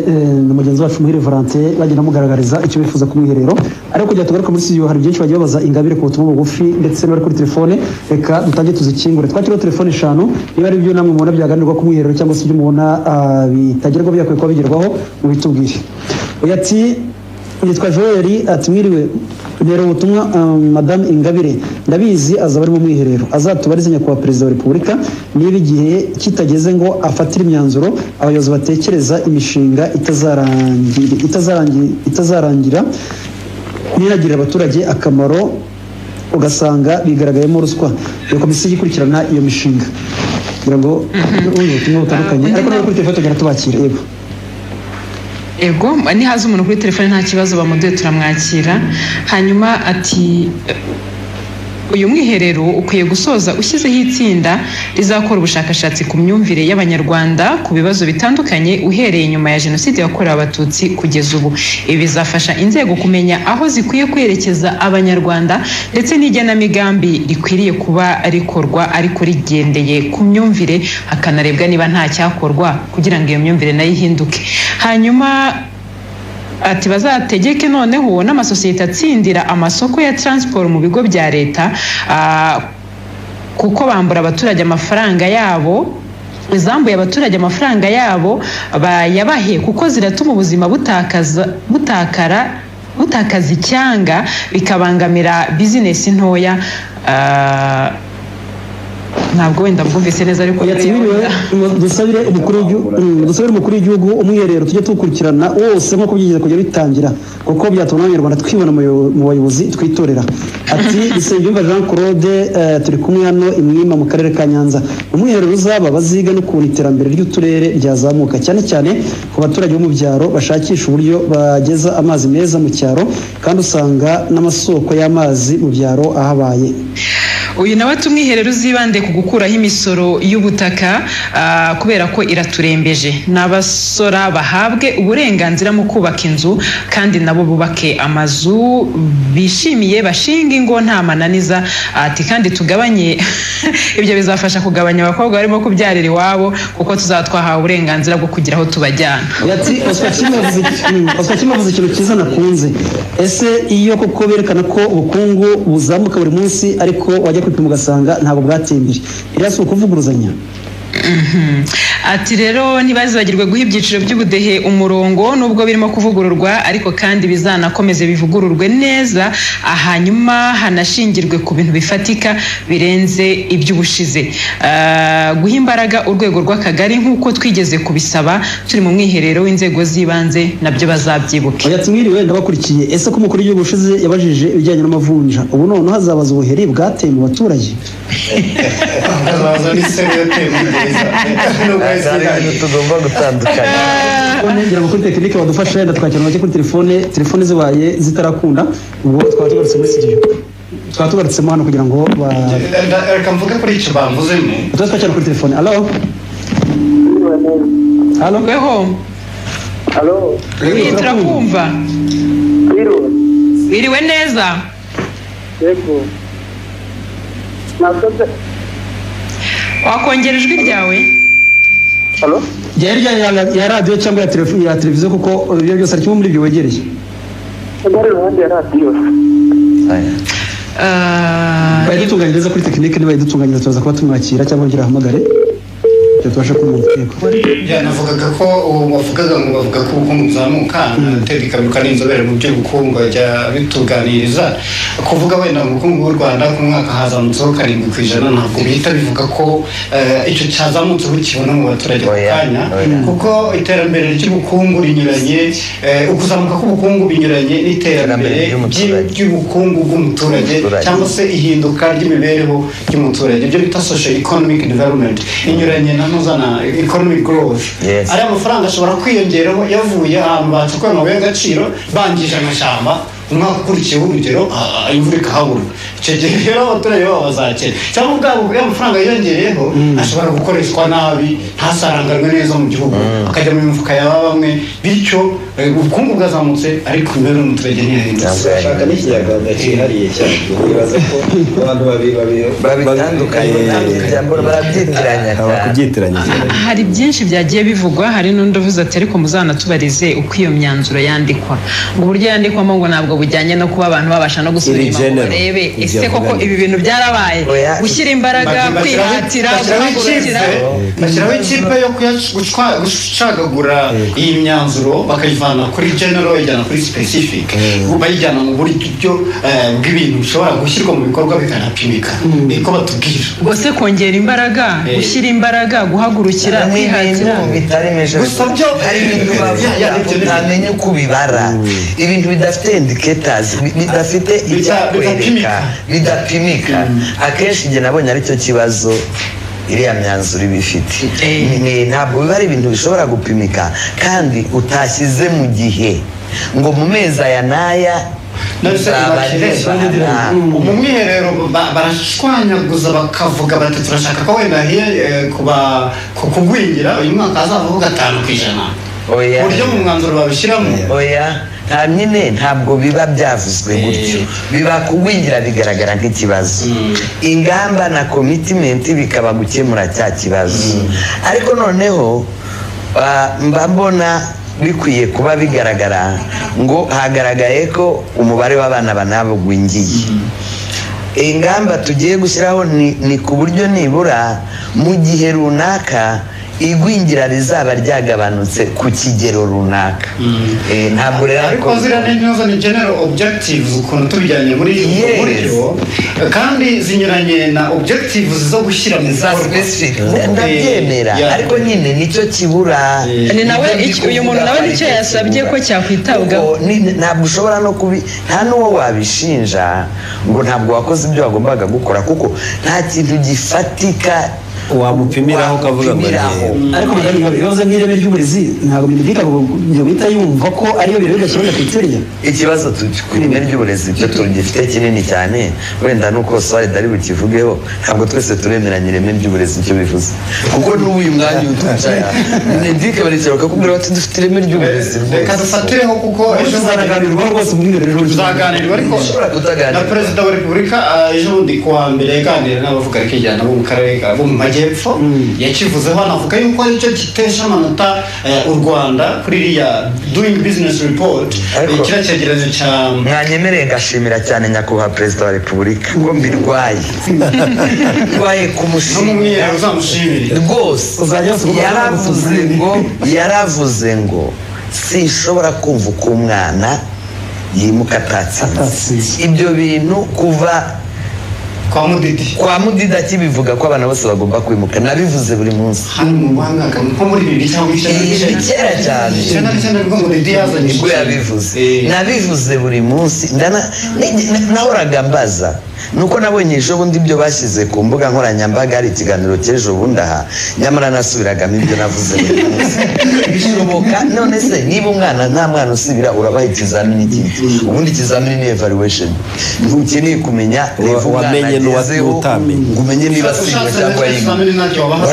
na mugenzi wacu Muhire Valentin bagenda mugaragariza icyo bifuza ku mwiherero, ariko kujya tugaruka muri studio hari byinshi bagiye babaza Ingabire ku butumwa bugufi ndetse no kuri telefone. Reka dutange tuzikingure, twakiriho telefone 5, niba ari byo namwe mubona byaganirwa ku mwiherero cyangwa se ibyo mubona bitagerwaho byakwiye kuba bigerwaho mu bitubwire. Oya ati yitwa Joel ati mwiriwe rero ubutumwa Madame Ingabire ndabizi azaba ari mu mwiherero azatubarize nyakubahwa perezida wa repubulika niba igihe kitageze ngo afatire imyanzuro abayobozi batekereza imishinga itazarangira niragirira abaturage akamaro ugasanga bigaragayemo ruswa iyo komisiyo ikurikirana iyo mishinga kugira ngo ubutumwa butandukanye ariko no kuri telefone tugera tubakira ego nihaza umuntu kuri telefone nta kibazo bamuduye turamwakira hanyuma ati uyu mwiherero ukwiye gusoza ushyizeho itsinda rizakora ubushakashatsi ku myumvire y'abanyarwanda ku bibazo bitandukanye uhereye nyuma ya jenoside yakorewe abatutsi kugeza ubu ibi bizafasha inzego kumenya aho zikwiye kwerekeza abanyarwanda ndetse n'igenamigambi rikwiriye kuba rikorwa ariko rigendeye ku myumvire hakanarebwa niba nta cyakorwa kugira ngo iyo myumvire nayo ihinduke hanyuma ati bazategeke noneho n'amasosiyete atsindira amasoko ya transport mu bigo bya leta kuko bambura abaturage amafaranga yabo zambuye abaturage amafaranga yabo bayabahe kuko ziratuma ubuzima butakaza icyanga bikabangamira bizinesi ntoya ntabwo wenda bwumvise neza ariko dusabire umukuru w'igihugu umwiherero tujye tuwukurikirana wose nk'uko byigeze kujya bitangira kuko byatuma abanyarwanda twibona mu bayobozi twitorera ati Bisengiyumva Jean Claude turi kumwe hano imwima mu karere ka Nyanza umwiherero uzaba baziga n'ukuntu iterambere ry'uturere ryazamuka cyane cyane ku baturage bo mu byaro bashakisha uburyo bageza amazi meza mu cyaro kandi usanga n'amasoko y'amazi mu byaro ahabaye uyu nawe tumwiherero uzibande ku gukuraho imisoro y'ubutaka kubera ko iraturembeje n'abasora bahabwe uburenganzira mu kubaka inzu kandi nabo bubake amazu bishimiye bashinga ingo nta mananiza ati kandi tugabanye ibyo bizafasha kugabanya abakobwa barimo kubyarira iwabo kuko tuzaba twahawe uburenganzira bwo kugira aho tubajyana ati Oscar kimavuze ikintu cyiza nakunze ese iyo koko berekana ko ubukungu buzamuka buri munsi ariko wajya kwipima ugasanga ntabwo bwateye imbere iriya si ukuvuguruzanya ati rero ntibazibagirwe guha ibyiciro by'ubudehe umurongo nubwo birimo kuvugururwa ariko kandi bizanakomeze bivugururwe neza hanyuma hanashingirwe ku bintu bifatika birenze iby'ubushize guha imbaraga urwego rw'akagari nk'uko twigeze kubisaba turi mu mwiherero w'inzego z'ibanze nabyo bazabyibuke mwiriwe ndabakurikiye ese ko umukuru w'igihugu ushize yabajije ibijyanye n'amavunja ubu noneho hazabaza ubuheri bwateye mu baturage tugomba gutandukanya ngira ngo kuri tekinike badufashe twakira make kuri telefone zibaye zitarakunda ubwo twaba tugarutse muri studio twaba tugarutsemo hano kugira ngo reka mvuge kuri icyo bamvuzemo twakira kuri telefone alo weho turakumva wiriwe neza yego wakongera ijwi ryawe ya radiyo cyangwa ya televiziyo kuko ibyo byose ari kimwe muri ibyo wegereye iruhande ya radiyo bayidutunganyiriza kuri tekinike niba bayidutunganyiriza tuza kuba tumwakira cyangwa ngira ahamagare tubasha kumenya navugaga ko bavugaga ngo bavuga ko ubukungu buzamuka Ted Kaberuka n'inzobere mu by'ubukungu ajya bituganiriza kuvuga wenda mu bukungu bw'u Rwanda ku mwaka hazamutseho 7% ntabwo bihita bivuga ko icyo cyazamutse bukibona mu baturage kanya kuko iterambere ry'ubukungu rinyuranye ukuzamuka k'ubukungu binyuranye n'iterambere ry'ubukungu bw'umuturage cyangwa se ihinduka ry'imibereho y'umuturage ibyo bita social economic development inyuranye na economic growth ari amafaranga ashobora kwiyongeraho yavuye ahantu bacukuye amabuye y'agaciro bangije amashyamba umwaka ukurikiyeho urugero imvura ikahabura icyo gihe rero abaturage babo bazakena cyangwa ubwabo y'amafaranga yiyongereyeho ashobora gukoreshwa nabi ntasaranganwe neza mu gihugu akajya mu mifuka ya bamwe bityo ubukungu bwazamutse ariko imibereho y'umuturage ntiyahindutse ashaka n'ikinyarwanda cyihariye cyane nibaza ko abantu babitandukanye barabyitiranya hari byinshi byagiye bivugwa hari n'undi uvuze ati ariko muzanatubarize uko iyo myanzuro yandikwa ngo uburyo yandikwamo ngo ntabwo bujyanye no kuba abantu babasha no gusubira inyuma barebe ese koko ibi bintu byarabaye gushyira imbaraga kwihatira bashyiraho ikipe yo gucagagura iyi myanzuro bakayivana bayivana kuri general ijyana kuri specific bayijyana mu buryo bw'ibintu bishobora gushyirwa mu bikorwa bikanapimika niko batubwira ubwo se kongera imbaraga gushyira imbaraga guhagurukira kwihatira bitaremeje gusa byo hari ibintu utamenye uko ubibara ibintu bidafite indicators bidafite icyakwereka bidapimika akenshi njye nabonye aricyo kibazo iriya myanzuro ibifite ntabwo biba ari ibintu bishobora gupimika kandi utashyize mu gihe ngo mu mezi aya n'aya mu mwiherero barashwanyaguza bakavuga bati turashaka ko wenda kugwingira uyu mwaka hazavuga 5%. Uburyo mu mwanzuro babishyiramo nta nyine ntabwo biba byavuzwe gutyo biba kugwingira bigaragara nk'ikibazo ingamba na commitment bikaba gukemura cya kibazo ariko noneho mba mbona bikwiye kuba bigaragara ngo hagaragaye ko umubare w'abana banabugwingiye ingamba tugiye gushyiraho ni ku buryo nibura mu gihe runaka igwingira rizaba ryagabanutse ku kigero runaka ntabwo rero ariko ziriya n'intuzo ni general objectives ukuntu tubijyanye muri buryo kandi zinyuranye na objectives zo gushyira mu specific ndabyemera ariko nyine nicyo kibura ni nawe uyu muntu nawe nicyo yasabye ko cyakwitabwaho ntabwo ushobora no nta n'uwo wabishinja ngo ntabwo wakoze ibyo wagombaga gukora kuko nta kintu gifatika wamupimiraho ukavuga ngo ariko ibibazo nk'ireme ry'uburezi ntabwo bimvikana ngo bihita yumva ko ariyo biro bigashyirwa ku iteriya ikibazo ku ireme ry'uburezi cyo tugifite kinini cyane wenda nuko swari dari bukivugeho ntabwo twese turemeranya ireme ry'uburezi icyo bivuze kuko n'ubu uyu mwanya utwicara ndike baricara bakakubwira bati dufite ireme ry'uburezi reka dufatireho kuko ejo zaganirwa rwose mu mwiherero tuzaganirwa ariko na perezida wa repubulika ejo bundi kuwa mbere yaganira n'abavuga rikijyana bo mu karere bo mu majyepfo yakivuzeho anavuga yuko aricyo gitesha amanota u Rwanda kuri iriya doing business report kiriya cyegeranyo cya mwanyemereye ngashimira cyane nyakubahwa perezida wa repubulika ngo mbirwaye ku mushinga rwose yaravuze ngo sinshobora kumva uko umwana yimuka atatsinze ibyo bintu kuva kwa mudidi akibivuga ko abana bose bagomba kwimuka nabivuze buri munsi hano mu mwaka nko muri 2000 cyangwa kera cyane nibwo yabivuze nabivuze buri munsi nahoraga mbaza nuko nabonye ejo bundi ibyo bashyize ku mbuga nkoranyambaga hari ikiganiro cy'ejo bundi aha nyamara nasubiragamo ibyo navuze bishoboka none se niba umwana nta mwana usibira urabaha ikizamini cy'iki ubundi ikizamini ni evaluation ntukeneye kumenya wamenye n'uwatamenye ngo umenye niba asiga cyangwa yiga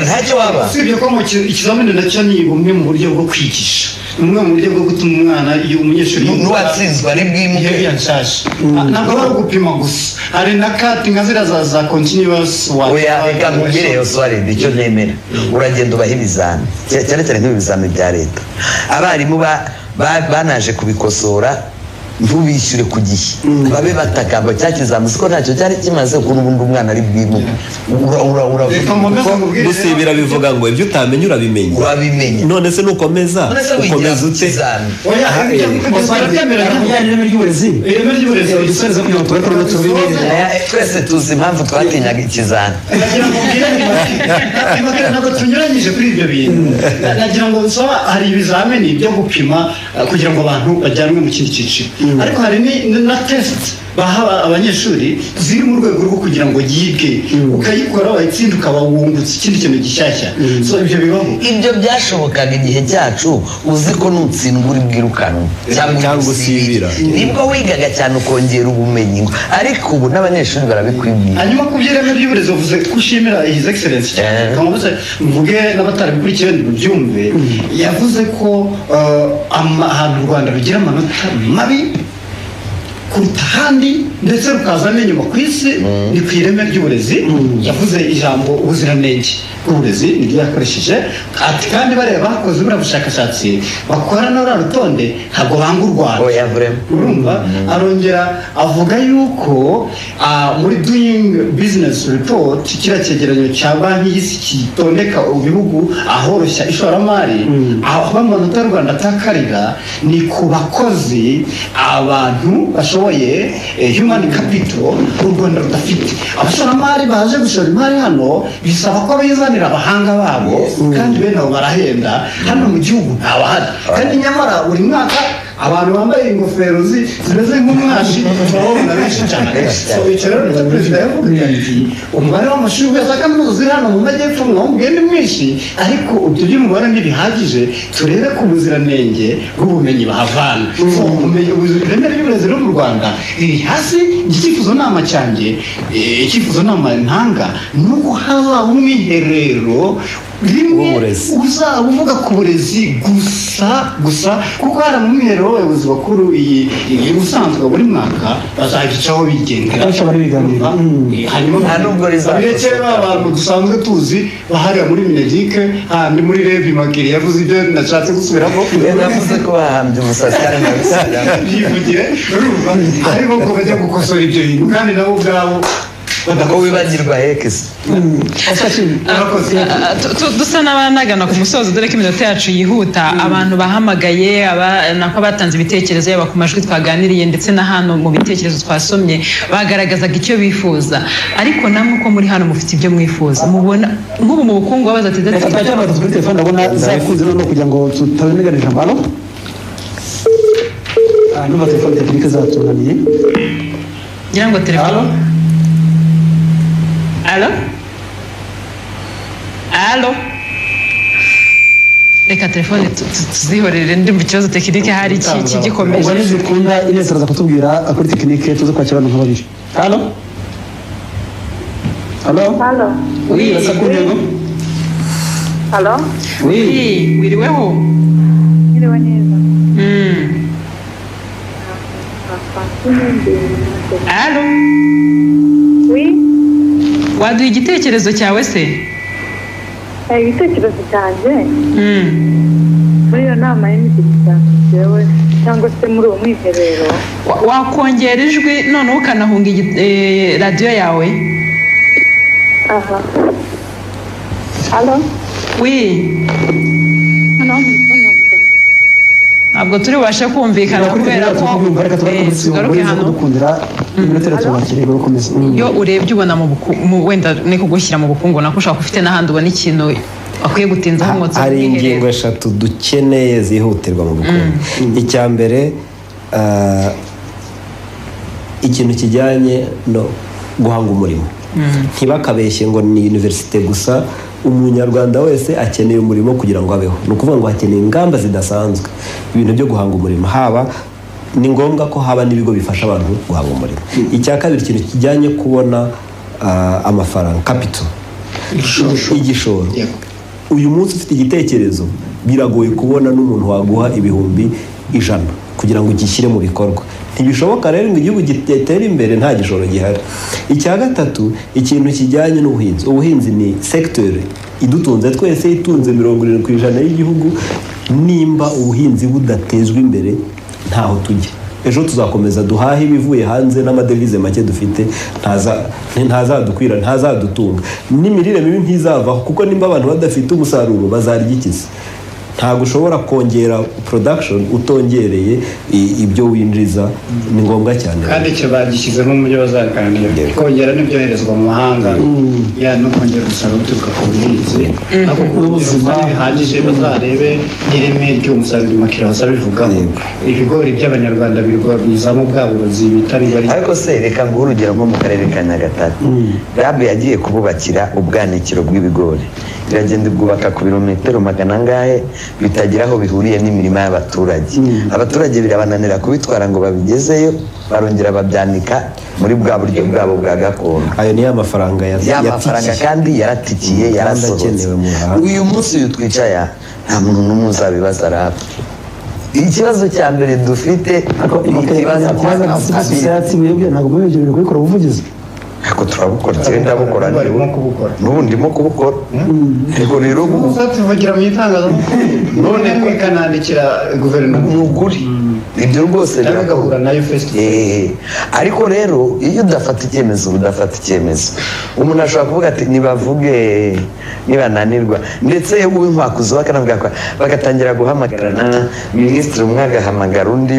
ntacyo waba usibye ko mu ikizamini nacyo ni bumwe mu buryo bwo kwigisha umwe mu buryo bwo gutuma umwana iyo umunyeshuri n'uwatsinzwe ari bwimuke yanshaje ntabwo ari gupima gusa hari na kati nka zira za continuous oya reka mubwire yo swari icyo nemera uragenda ubaha ibizami cyane cyane nk'ibizami bya leta abarimu banaje kubikosora ntubishyure ku gihe babe batakamba cya kizami siko ntacyo cyari kimaze ukuntu ubundi umwana ari bwimuke gusibira bivuga ngo ibyo utamenya urabimenye none se nukomeza ukomeza ute twese tuzi impamvu twatinyaga ikizami ntabwo tunyuranyije kuri ibyo bintu nagira ngo bisaba hari ibizamini byo gupima kugira ngo abantu bajyanwe mu kindi cyiciro ariko hari na test baha abanyeshuri ziri mu rwego rwo kugira ngo yige ukayikora wayitsinda ukaba wungutse ikindi kintu gishyashya so ibyo bibaho ibyo byashobokaga igihe cyacu uzi ko nutsindwa uri bwirukanwe cyangwa usibira nibwo wigaga cyane ukongera ubumenyi ariko ubu n'abanyeshuri barabikwibwira hanyuma ku by'ireme ry'uburezi uvuze ko ushimira his excellence kamuvuze mvuge n'abatarabikurikiye byumve yavuze ko ahantu u Rwanda rugira amanota mabi kuruta ahandi ndetse rukaza n'inyuma ku isi ni ku ireme ry'uburezi yavuze ijambo ubuziranenge bw'uburezi niryo yakoresheje ati kandi bareba bakoze buriya bushakashatsi bakora na ruriya rutonde ntabwo banga u Rwanda urumva arongera avuga yuko muri doing business report kiriya cyegeranyo cya banki y'isi kitondeka ibihugu ahoroshya ishoramari aho amanota y'u Rwanda atakarira ni ku bakozi abantu bashoboye human capital u Rwanda rudafite abashoramari baje gushora imari hano bisaba ko bizanira abahanga babo kandi bene abo barahenda hano mu gihugu ntabahari kandi nyamara buri mwaka abantu bambaye ingofero zimeze nk'umwashi babona benshi cyane so icyo rero na perezida yavuga ati umubare w'amashuri ya za kaminuza ziri hano mu majyepfo mwongende mwinshi ariko ibyo by'umubare ntibihagije turebe ku buziranenge bw'ubumenyi bahavana so ubumenyi ireme ry'uburezi ryo mu Rwanda riri hasi icyifuzo nama cyanjye icyifuzo nama ntanga nuko hazaba umwiherero rimwe uzaba uvuga ku burezi gusa kuko hari mu mwiherero w'abayobozi bakuru iyi usanzwe buri mwaka bazagicaho bigendera hanyuma birekere abantu dusanzwe tuzi bahariya muri Mineduc handi muri Revi Magiri yavuze ibyo nashatse gusubiramo yavuze ko bahambye umusatsi kandi yivugire urumva ariko ko bajya gukosora ibyo bintu kandi nabo ubwabo ko wibagirwa hekesi dusa n'abanagana ku musozo dore ko iminota yacu yihuta abantu bahamagaye nako batanze ibitekerezo yaba ku majwi twaganiriye ndetse na hano mu bitekerezo twasomye bagaragazaga icyo bifuza ariko namwe uko muri hano mufite ibyo mwifuza mubona nk'ubu mu bukungu babaza ati reka twajya kuri telefone ndabona zakunze no kugira ngo tutabineganije mbalo numva telefone tekinike zatunaniye ngira ngo telefone Alo? Reka telefone tuzihorere ndumva ikibazo tekinike hari iki gikomeje. Ubwo nizikunda Ines araza kutubwira kuri tekinike tuze kwakira abantu nk'ababiri. Alo? Oui, asa ku ntego? Alo? Oui, wiriweho? Wiriwe neza. Alo? Oui? Waduha igitekerezo cyawe se? Igitekerezo cyanjye muri iyo nama y'imitegekere cyangwa se muri uwo mwiherero wakongera ijwi noneho ukanahunga radiyo yawe. aha halo wi ntabwo turi bubashe kumvikana kubera ko tugaruke hano iyo urebye ubona wenda ni kugushyira mu bukungu nako ushobora ufite n'ahandi ubona ikintu akwiye gutinzaho umwotsi. hari ingingo eshatu dukeneye zihutirwa mu bukungu. icya mbere ikintu kijyanye no guhanga umurimo ntibakabeshye ngo ni universite gusa umunyarwanda wese akeneye umurimo kugira ngo abeho ni ukuvuga ngo hakeneye ingamba zidasanzwe ibintu byo guhanga umurimo haba ni ngombwa ko haba n'ibigo bifasha abantu guhanga umurimo. icya kabiri ikintu kijyanye kubona amafaranga capital igishoro uyu munsi ufite igitekerezo biragoye kubona n'umuntu waguha ibihumbi 100 kugira ngo ugishyire mu bikorwa ntibishoboka rero ngo igihugu gitere imbere nta gishoro gihari. icya gatatu ikintu kijyanye n'ubuhinzi ubuhinzi ni sector idutunze twese itunze 70% y'igihugu nimba ubuhinzi budatezwe imbere ntaho tujya ejo tuzakomeza duhahe ibivuye hanze n'amadevize make dufite ntazadukwira ntazadutunga n'imirire mibi ntizavaho kuko nimba abantu badafite umusaruro bazarya ikizi ntabwo ushobora kongera production utongereye ibyo winjiza ni ngombwa cyane kandi icyo bagishyizemo mu byo bazaganira kongera n'ibyoherezwa mu mahanga ya no kongera umusaruro uturuka ku buhinzi ariko ku buzima bihagije bazarebe n'ireme ry'umusaruro makira bazabivugaho ibigori by'abanyarwanda bizamo bwa burozi bitari bari ariko se reka nguhe urugero nko mu karere ka Nyagatare RAB yagiye kububakira ubwanikiro bw'ibigori biragenda bwubaka ku birometero 100 ngahe bitagira aho bihuriye n'imirima y'abaturage abaturage birabananira kubitwara ngo babigezeyo barongera babyanika muri bwa buryo bwabo bwa gakondo. ayo ni amafaranga y'amafaranga kandi yaratikiye yarasohotse uyu munsi uyu twicaya nta muntu n'umwe uzabibaza RAB ikibazo cya mbere dufite ni ikibazo cya society mwebwe ntabwo mwemerewe kubikora ubuvugizi ariko turabukora cyane ndabukora n'ubu ndimo kubukora ariko rero tuvugira mu itangazamakuru none kwikanandikira guverinoma ni ukuri ibyo rwose biragahura nayo festival ariko rero iyo udafata icyemezo umuntu ashobora kuvuga ati nibavuge nibananirwa ndetse uw'inkwakuzi bagatangira guhamagarana minisitiri umwe agahamagara undi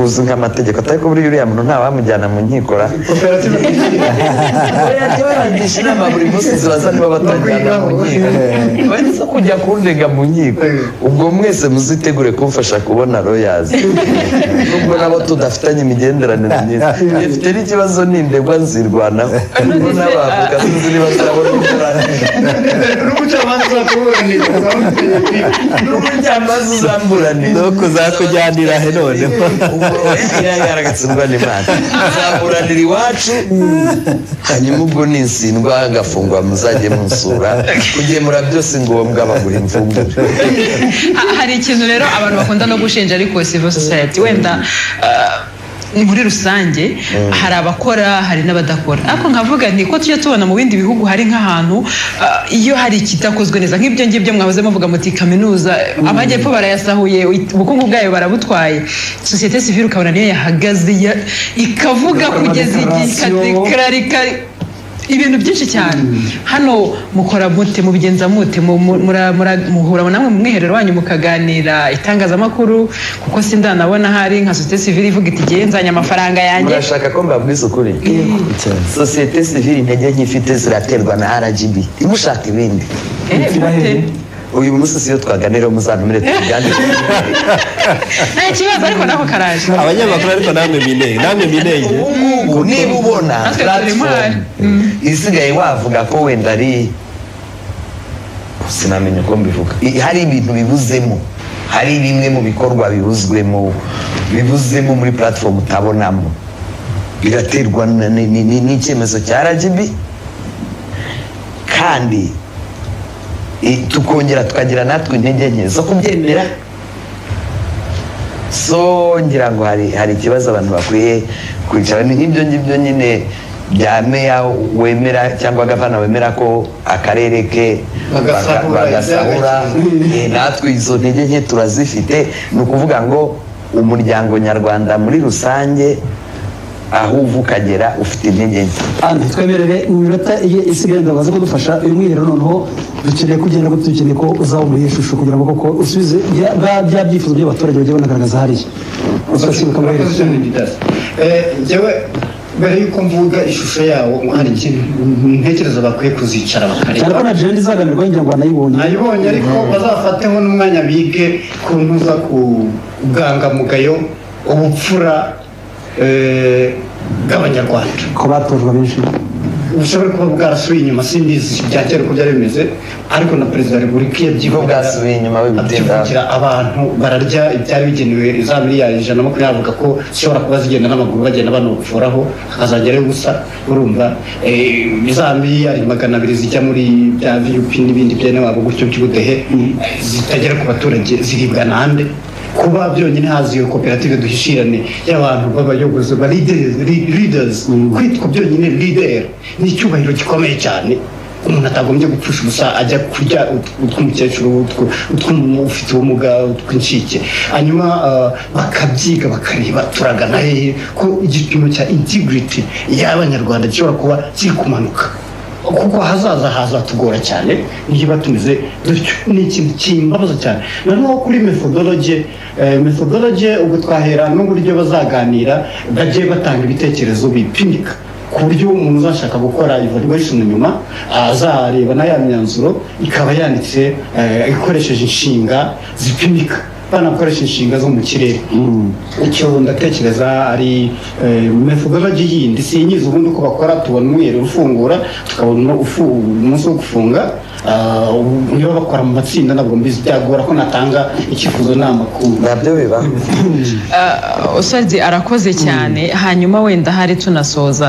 uzi nk'amategeko ariko buriya uriya muntu ntawamujyana mu nkiko barangisha inama buri munsi zibaza niba batajyana mu nkiko bahise kujya kundega mu nkiko ubwo mwese muzitegure kumfasha kubona royazi nubwo nabo tudafitanye imigenderanire myiza dufite n'ikibazo n'indegwa nzirwanaho n'abavuga sinzi niba turabona n'umucamanza uzamburanira no kuzakujyanira he noneho yaragatsindwa n'Imana azaburanira iwacu hanyuma ubwo ninsindwa agafungwa muzajye munsura kugemura byose ngombwa bagura imfunguro. Hari ikintu rero abantu bakunda no gushinja ariko civil society wenda muri rusange hari abakora hari n'abadakora ariko nkavuga nti ko tujya tubona mu bindi bihugu hari nk'ahantu iyo hari ikitakozwe neza nk'ibyo ngibyo mwahoze muvuga muti kaminuza abajyepfo barayasahuye ubukungu bwayo barabutwaye societe civile ukabona niyo yahagaze ikavuga kugeza igihe ikadekararika ibintu byinshi cyane hano mukora mute mubigenza mute muhura namwe mu mwiherero wanyu mukaganira itangazamakuru kuko sindanabona hari nka societe civile ivuga iti genzanya amafaranga yanjye murashaka ko mbabwiza ukuri societe civile intege nk'ifite ziraterwa na RGB imushaka ibindi uyu munsi siyo twaganira muzantumire tuganire nta kibazo ariko nako karaje abanyamakuru ariko namwe minenge ubu niba ubona platform isigaye wavuga ko wenda ari sinamenye uko mbivuga hari ibintu bibuzemo hari bimwe mu bikorwa bibuzemo muri platform utabonamo biraterwa n'icyemezo cya RGB kandi tukongera tukagira natwe intege nke zo kubyemera so ngira ngo hari ikibazo abantu bakwiye kwicara ni nk'ibyo ngibyo nyine bya meya wemera cyangwa gavana wemera ko akarere ke bagasahura natwe izo ntege nke turazifite ni ukuvuga ngo umuryango nyarwanda muri rusange aho uva ukagera ufite intege nke twemerere mu minota isigaye ndabaza ko dufasha uyu mwiherero noneho dukeneye kugenda ko dukeneye ko uzaba muri ishusho kugira ngo koko usubize bya byifuzo by'abaturage bagiye banagaragaza hariya njyewe mbere y'uko mvuga ishusho yawo hari ikintu ntekereza bakwiye kuzicara bakareba cyane ko na jenda izaganirwaho ngira ngo nayibonye ariko bazafateho n'umwanya bige ku ntuza ku bwangamugayo ubupfura bw'abanyarwanda ko batojwe benshi ubushobora kuba bwarasubiye inyuma simbizi bya kera uko byari bimeze ariko na perezida wa repubulika yabyivuga bwasubiye inyuma abyivugira abantu bararya ibyari bigenewe za miliyari 120 avuga ko zishobora kuba zigenda n'amaguru bagenda banopfuraho hakazagerayo gusa urumva za miliyari 200 zijya muri bya VUP n'ibindi byene wabo gutyo by'ubudehe zitagera ku baturage ziribwa nande kuba byonyine hazi iyo koperative duhishirane y'abantu b'abayobozi ba leaders kwitwa byonyine leader ni icyubahiro gikomeye cyane umuntu atagombye gupfusha ubusa ajya kurya utw'umukecuru utw'umuntu ufite ubumuga utw'incike hanyuma bakabyiga bakareba turagana hehe ko igipimo cya integrity y'abanyarwanda gishobora kuba kiri kumanuka kuko hazaza hazatugora cyane niba tumeze dutyo ni ikintu kimbabaza cyane noneho kuri methodology ubwo twahera n'uburyo bazaganira bagiye batanga ibitekerezo bipimika ku buryo umuntu uzashaka gukora evaluation nyuma azareba na ya myanzuro ikaba yanditse ikoresheje inshinga zipimika banakoresha inshinga zo mu kirere icyo ndatekereza ari methodology yindi sinyiza ubundi uko bakora tubona umwiherero ufungura tukabona umunsi wo gufunga niba bakora mu matsinda nabwo mbizi byagora ko natanga icyifuzo n'amakuru nabyo biba Oswald arakoze cyane hanyuma wenda hari tunasoza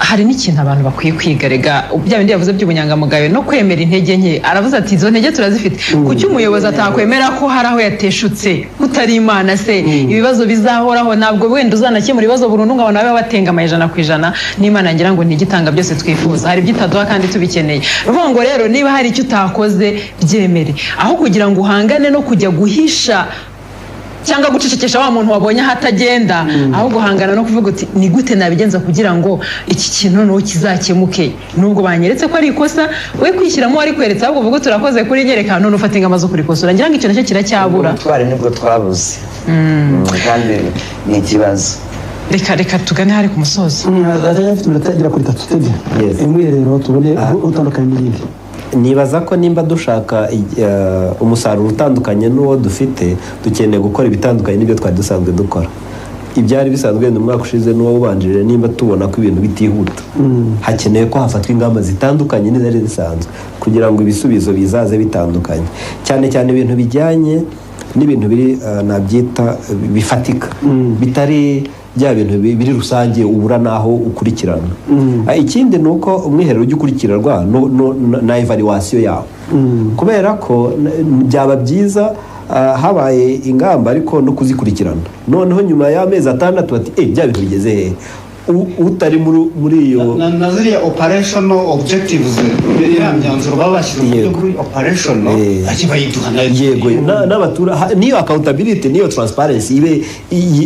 hari n'ikintu abantu bakwiye kwigarega bya bindi yavuze by'ubunyangamugayo no kwemera intege nke aravuze ati izo ntege turazifite kuki umuyobozi atakwemera ko hari aho yateshutse uramutse utari imana se ibibazo bizahoraho ntabwo wenda uzanakemura ibibazo burundu ngo abantu babe batengamaye 100% n'imana ngira ngo ntigitanga byose twifuza hari byitaduha kandi tubikeneye ruvuga ngo rero niba hari icyo utakoze byemere aho kugira ngo uhangane no kujya guhisha cyangwa gucecekesha wa muntu wabonye hatagenda aho guhangana no kuvuga uti ni gute nabigenza kugira ngo iki kintu no kizakemuke nubwo banyeretse ko ari ikosa we kwishyiramo wari kweretse ahubwo uvuga turakoze kuri nyereka none ufata ingamazo kuri kosora ngira ngo icyo nacyo kiracyabura twari nibwo twabuze kandi ni ikibazo reka tugane hari ku musozo azajya afite iminota igera kuri 3 tebye imwiherero tubone utandukanye n'ibindi nibaza ko nimba dushaka umusaruro utandukanye n'uwo dufite dukeneye gukora ibitandukanye n'ibyo twari dusanzwe dukora ibyari bisanzwe mu mwaka ushize n'uwo ubanjirije nimba tubona ko ibintu bitihuta hakeneye ko hafatwa ingamba zitandukanye n'izari zisanzwe kugira ngo ibisubizo bizaze bitandukanye cyane cyane ibintu bijyanye n'ibintu biri nabyita bifatika bitari bya bintu biri rusange ubura naho ukurikirana ikindi nuko umwiherero ujya ukurikirarwa na evaluation yawo kubera ko byaba byiza habaye ingamba ariko no kuzikurikirana noneho nyuma y'amezi 6 bati bya bintu bigeze he utari muri iyo naziriya operational objectives iramyanzuro babashyize kuri operational akibayiduhana yego n'abatura niyo accountability niyo transparency ibe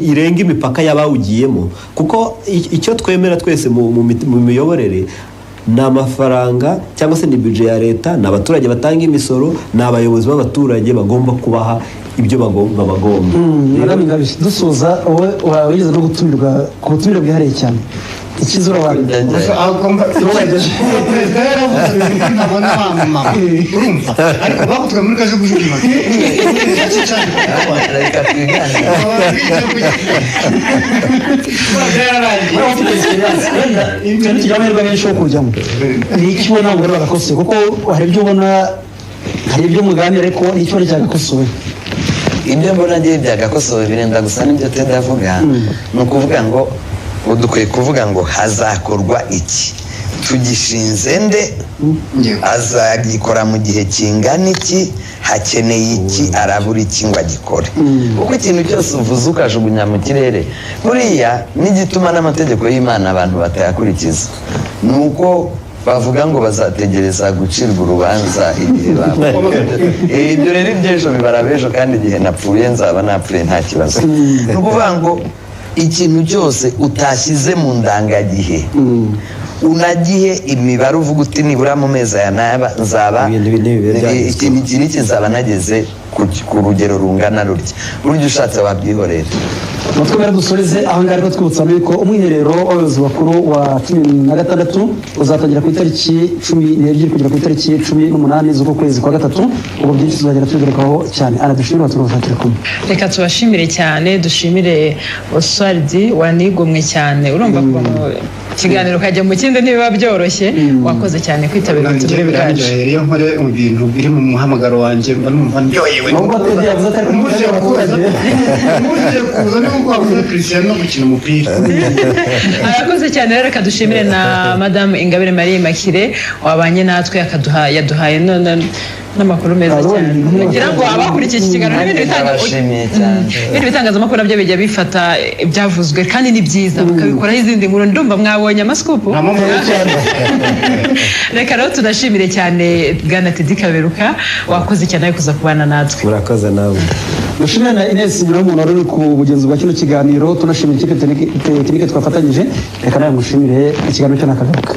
irenga imipaka y'abawugiyemo kuko icyo twemera twese mu miyoborere ni amafaranga cyangwa se ni budget ya leta n'abaturage batanga imisoro n'abayobozi b'abaturage bagomba kubaha ibyo bagomba dusoza wowe wigeze no gutumirwa ku butumire bwihariye cyane ikizura perezida yaravuze ibintu ntabona bamama urumva ariko bakutwe muri kajugujugu reka twigane ibyo ntibyamahirwe menshi yo kujyamo ni iki ubona ngo bagakosoye kuko hari ibyo ubona hari ibyo muganira ariko ni ikibazo cyagakosowe ibyo mbona ngiye byagakosowe birenda gusa n'ibyo Teddy avuga ni ukuvuga ngo dukwiye kuvuga ngo hazakorwa iki tugishinze nde azagikora mu gihe kingana iki hakeneye iki arabura iki ngo agikore kuko ikintu cyose uvuze ukajugunya mu kirere buriya n'igituma n'amategeko y'Imana abantu batayakurikiza ni uko bavuga ngo bazategereza gucirwa urubanza igihe baba ibyo rero iby'ejo bibara b'ejo kandi igihe napfuye nzaba napfuye nta kibazo ni ukuvuga ngo ikintu cyose utashyize mu ndangagihe unagihe imibare uvuga uti nibura mu mezi aya n'aya nzaba ikintu kiri kizaba nageze ku rugero rungana rutya buryo ushatse wabyihorera natwe rero dusoreze ahangaha rero twibutsa yuko umwiherero w'abayobozi bakuru wa 16 uzatangira ku itariki 12 kugera ku itariki 18 z'uko kwezi kwa gatatu ubu byinshi tuzagera tubigarukaho cyane aradushimira turuzakira kumwe reka tubashimire cyane dushimire Oswald wanigomwe cyane urumva kuba mu kiganiro kajya mu kindi ntibiba byoroshye wakoze cyane kwitabira ubutumire bwacu rero nkore mu bintu biri mu muhamagaro wanjye mba numva ndyohewe nubwo Teddy yavuze atari kumuje kuza no kwavuga Cristiano no gukina umupira arakoze cyane rero reka dushimire na Madame Ingabire Marie Makire wabanye natwe yaduhaye n'amakuru meza cyane kugira ngo abakurikiye iki kiganiro n'ibindi bitangazamakuru nabyo bijya bifata ibyavuzwe kandi ni byiza bakabikoraho izindi nkuru ndumva mwabonye amascoop reka rero tunashimire cyane Bwana Teddy Kaberuka wakoze cyane kuza kubana natwe murakoze nawe dushimire na Ines Nyiramuntu wari ku bugenzi bwa kino kiganiro tunashimira ikipe tekinike twafatanyije reka nawe mushimire ikiganiro cyo nakagaruka